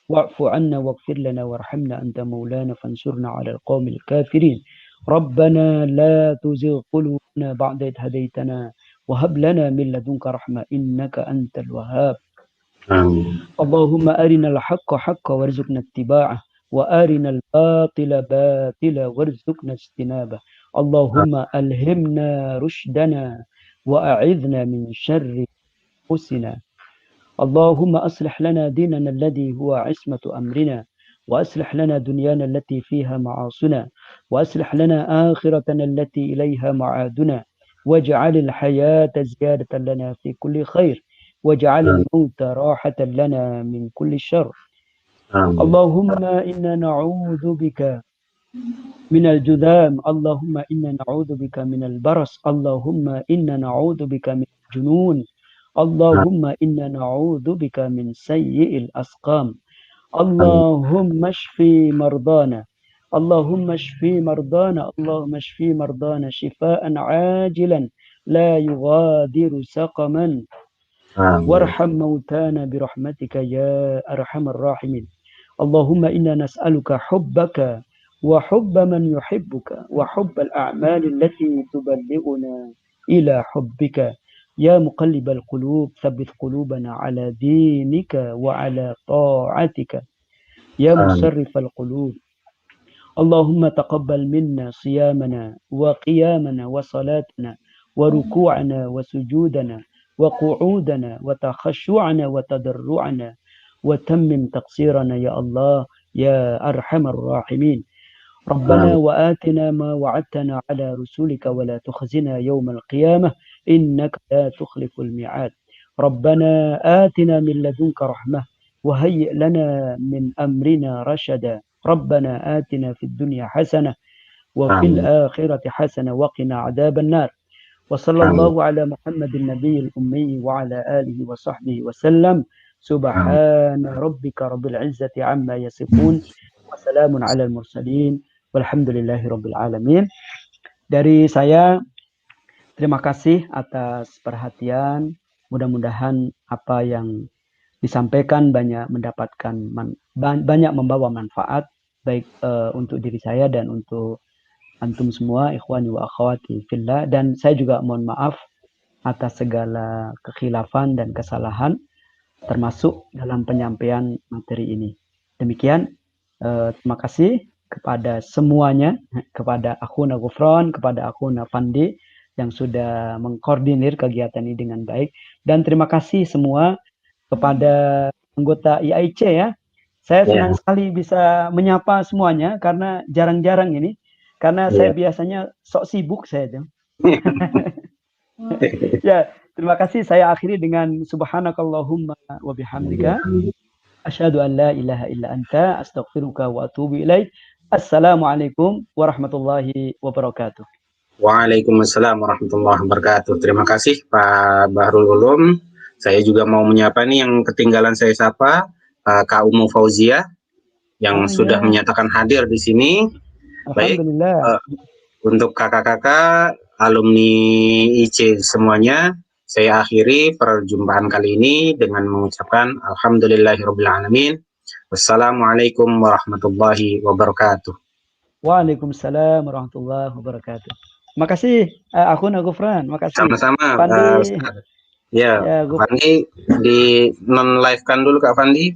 واعف عنا واغفر لنا وارحمنا أنت مولانا فانصرنا على القوم الكافرين. ربنا لا تزغ قلوبنا بعد إذ هديتنا وهب لنا من لدنك رحمة إنك أنت الوهاب. آمين. اللهم أرنا الحق حقا وارزقنا اتباعه وأرنا الباطل باطلا وارزقنا اجتنابه. اللهم ألهمنا رشدنا وأعذنا من شر أنفسنا. اللهم أصلح لنا ديننا الذي هو عصمة أمرنا وأصلح لنا دنيانا التي فيها معاصنا وأصلح لنا آخرتنا التي إليها معادنا واجعل الحياة زيادة لنا في كل خير واجعل الموت راحة لنا من كل شر. آمين. اللهم إنا نعوذ بك من الجذام. اللهم إنا نعوذ بك من البرص. اللهم إنا نعوذ بك من الجنون. اللهم إنا نعوذ بك من سيء الأسقام. آمين. اللهم اشف مرضانا. اللهم اشف مرضانا. اللهم اشف مرضانا شفاء عاجلا لا يغادر سقما. آمين. وارحم موتانا برحمتك يا أرحم الراحمين. اللهم إنا نسألك حبك وحب من يحبك وحب الأعمال التي تبلغنا إلى حبك. يا مقلب القلوب ثبت قلوبنا على دينك وعلى طاعتك. يا آمين. مصرف القلوب اللهم تقبل منا صيامنا وقيامنا وصلاتنا وركوعنا وسجودنا وقعودنا وتخشعنا وتضرعنا وتمم تقصيرنا يا الله يا أرحم الراحمين. ربنا آمين. وآتنا ما وعدتنا على رسولك ولا تخزنا يوم القيامة إنك لا تخلف الميعاد. ربنا آتنا من لدنك رحمة وهيئ لنا من أمرنا رشدا. ربنا آتنا في الدنيا حسنة وفي آمين. الآخرة حسنة وقنا عذاب النار. وصلى آمين. الله على محمد النبي الأمي وعلى آله وصحبه وسلم. آمين. سبحان ربك رب العزة عما يصفون وسلام على المرسلين والحمد لله رب العالمين. Dari saya, terima kasih atas perhatian. Mudah-mudahan apa yang disampaikan banyak membawa manfaat baik untuk diri saya dan untuk antum semua, ikhwani wa akhwati fillah. Dan saya juga mohon maaf atas segala kekhilafan dan kesalahan, termasuk dalam penyampaian materi ini. Demikian, terima kasih kepada semuanya, kepada Akhuna Gufron, kepada Akhuna Fandi yang sudah mengkoordinir kegiatan ini dengan baik. Dan terima kasih semua kepada anggota IAIC ya. Saya senang sekali bisa menyapa semuanya karena jarang-jarang ini. Karena saya biasanya sok sibuk saya tuh. Ya, terima kasih. Saya akhiri dengan subhanakallahumma wa bihamdika asyhadu an la ilaha illa anta astaghfiruka wa atubu ilaik. Assalamualaikum warahmatullahi wabarakatuh. Waalaikumsalam warahmatullahi wabarakatuh. Terima kasih Pak Bahrul Ulum. Saya juga mau menyapa nih yang ketinggalan saya sapa, Kak Umu Fauzia yang sudah menyatakan hadir di sini. Baik, untuk kakak-kakak alumni IC semuanya, saya akhiri perjumpaan kali ini dengan mengucapkan alhamdulillahirrabbilalamin. Wassalamualaikum warahmatullahi wabarakatuh. Waalaikumsalam warahmatullahi wabarakatuh. Makasih Akhuna Gufran, makasih. Sama-sama. Ya, Fandi di non live kan dulu Kak Fandi.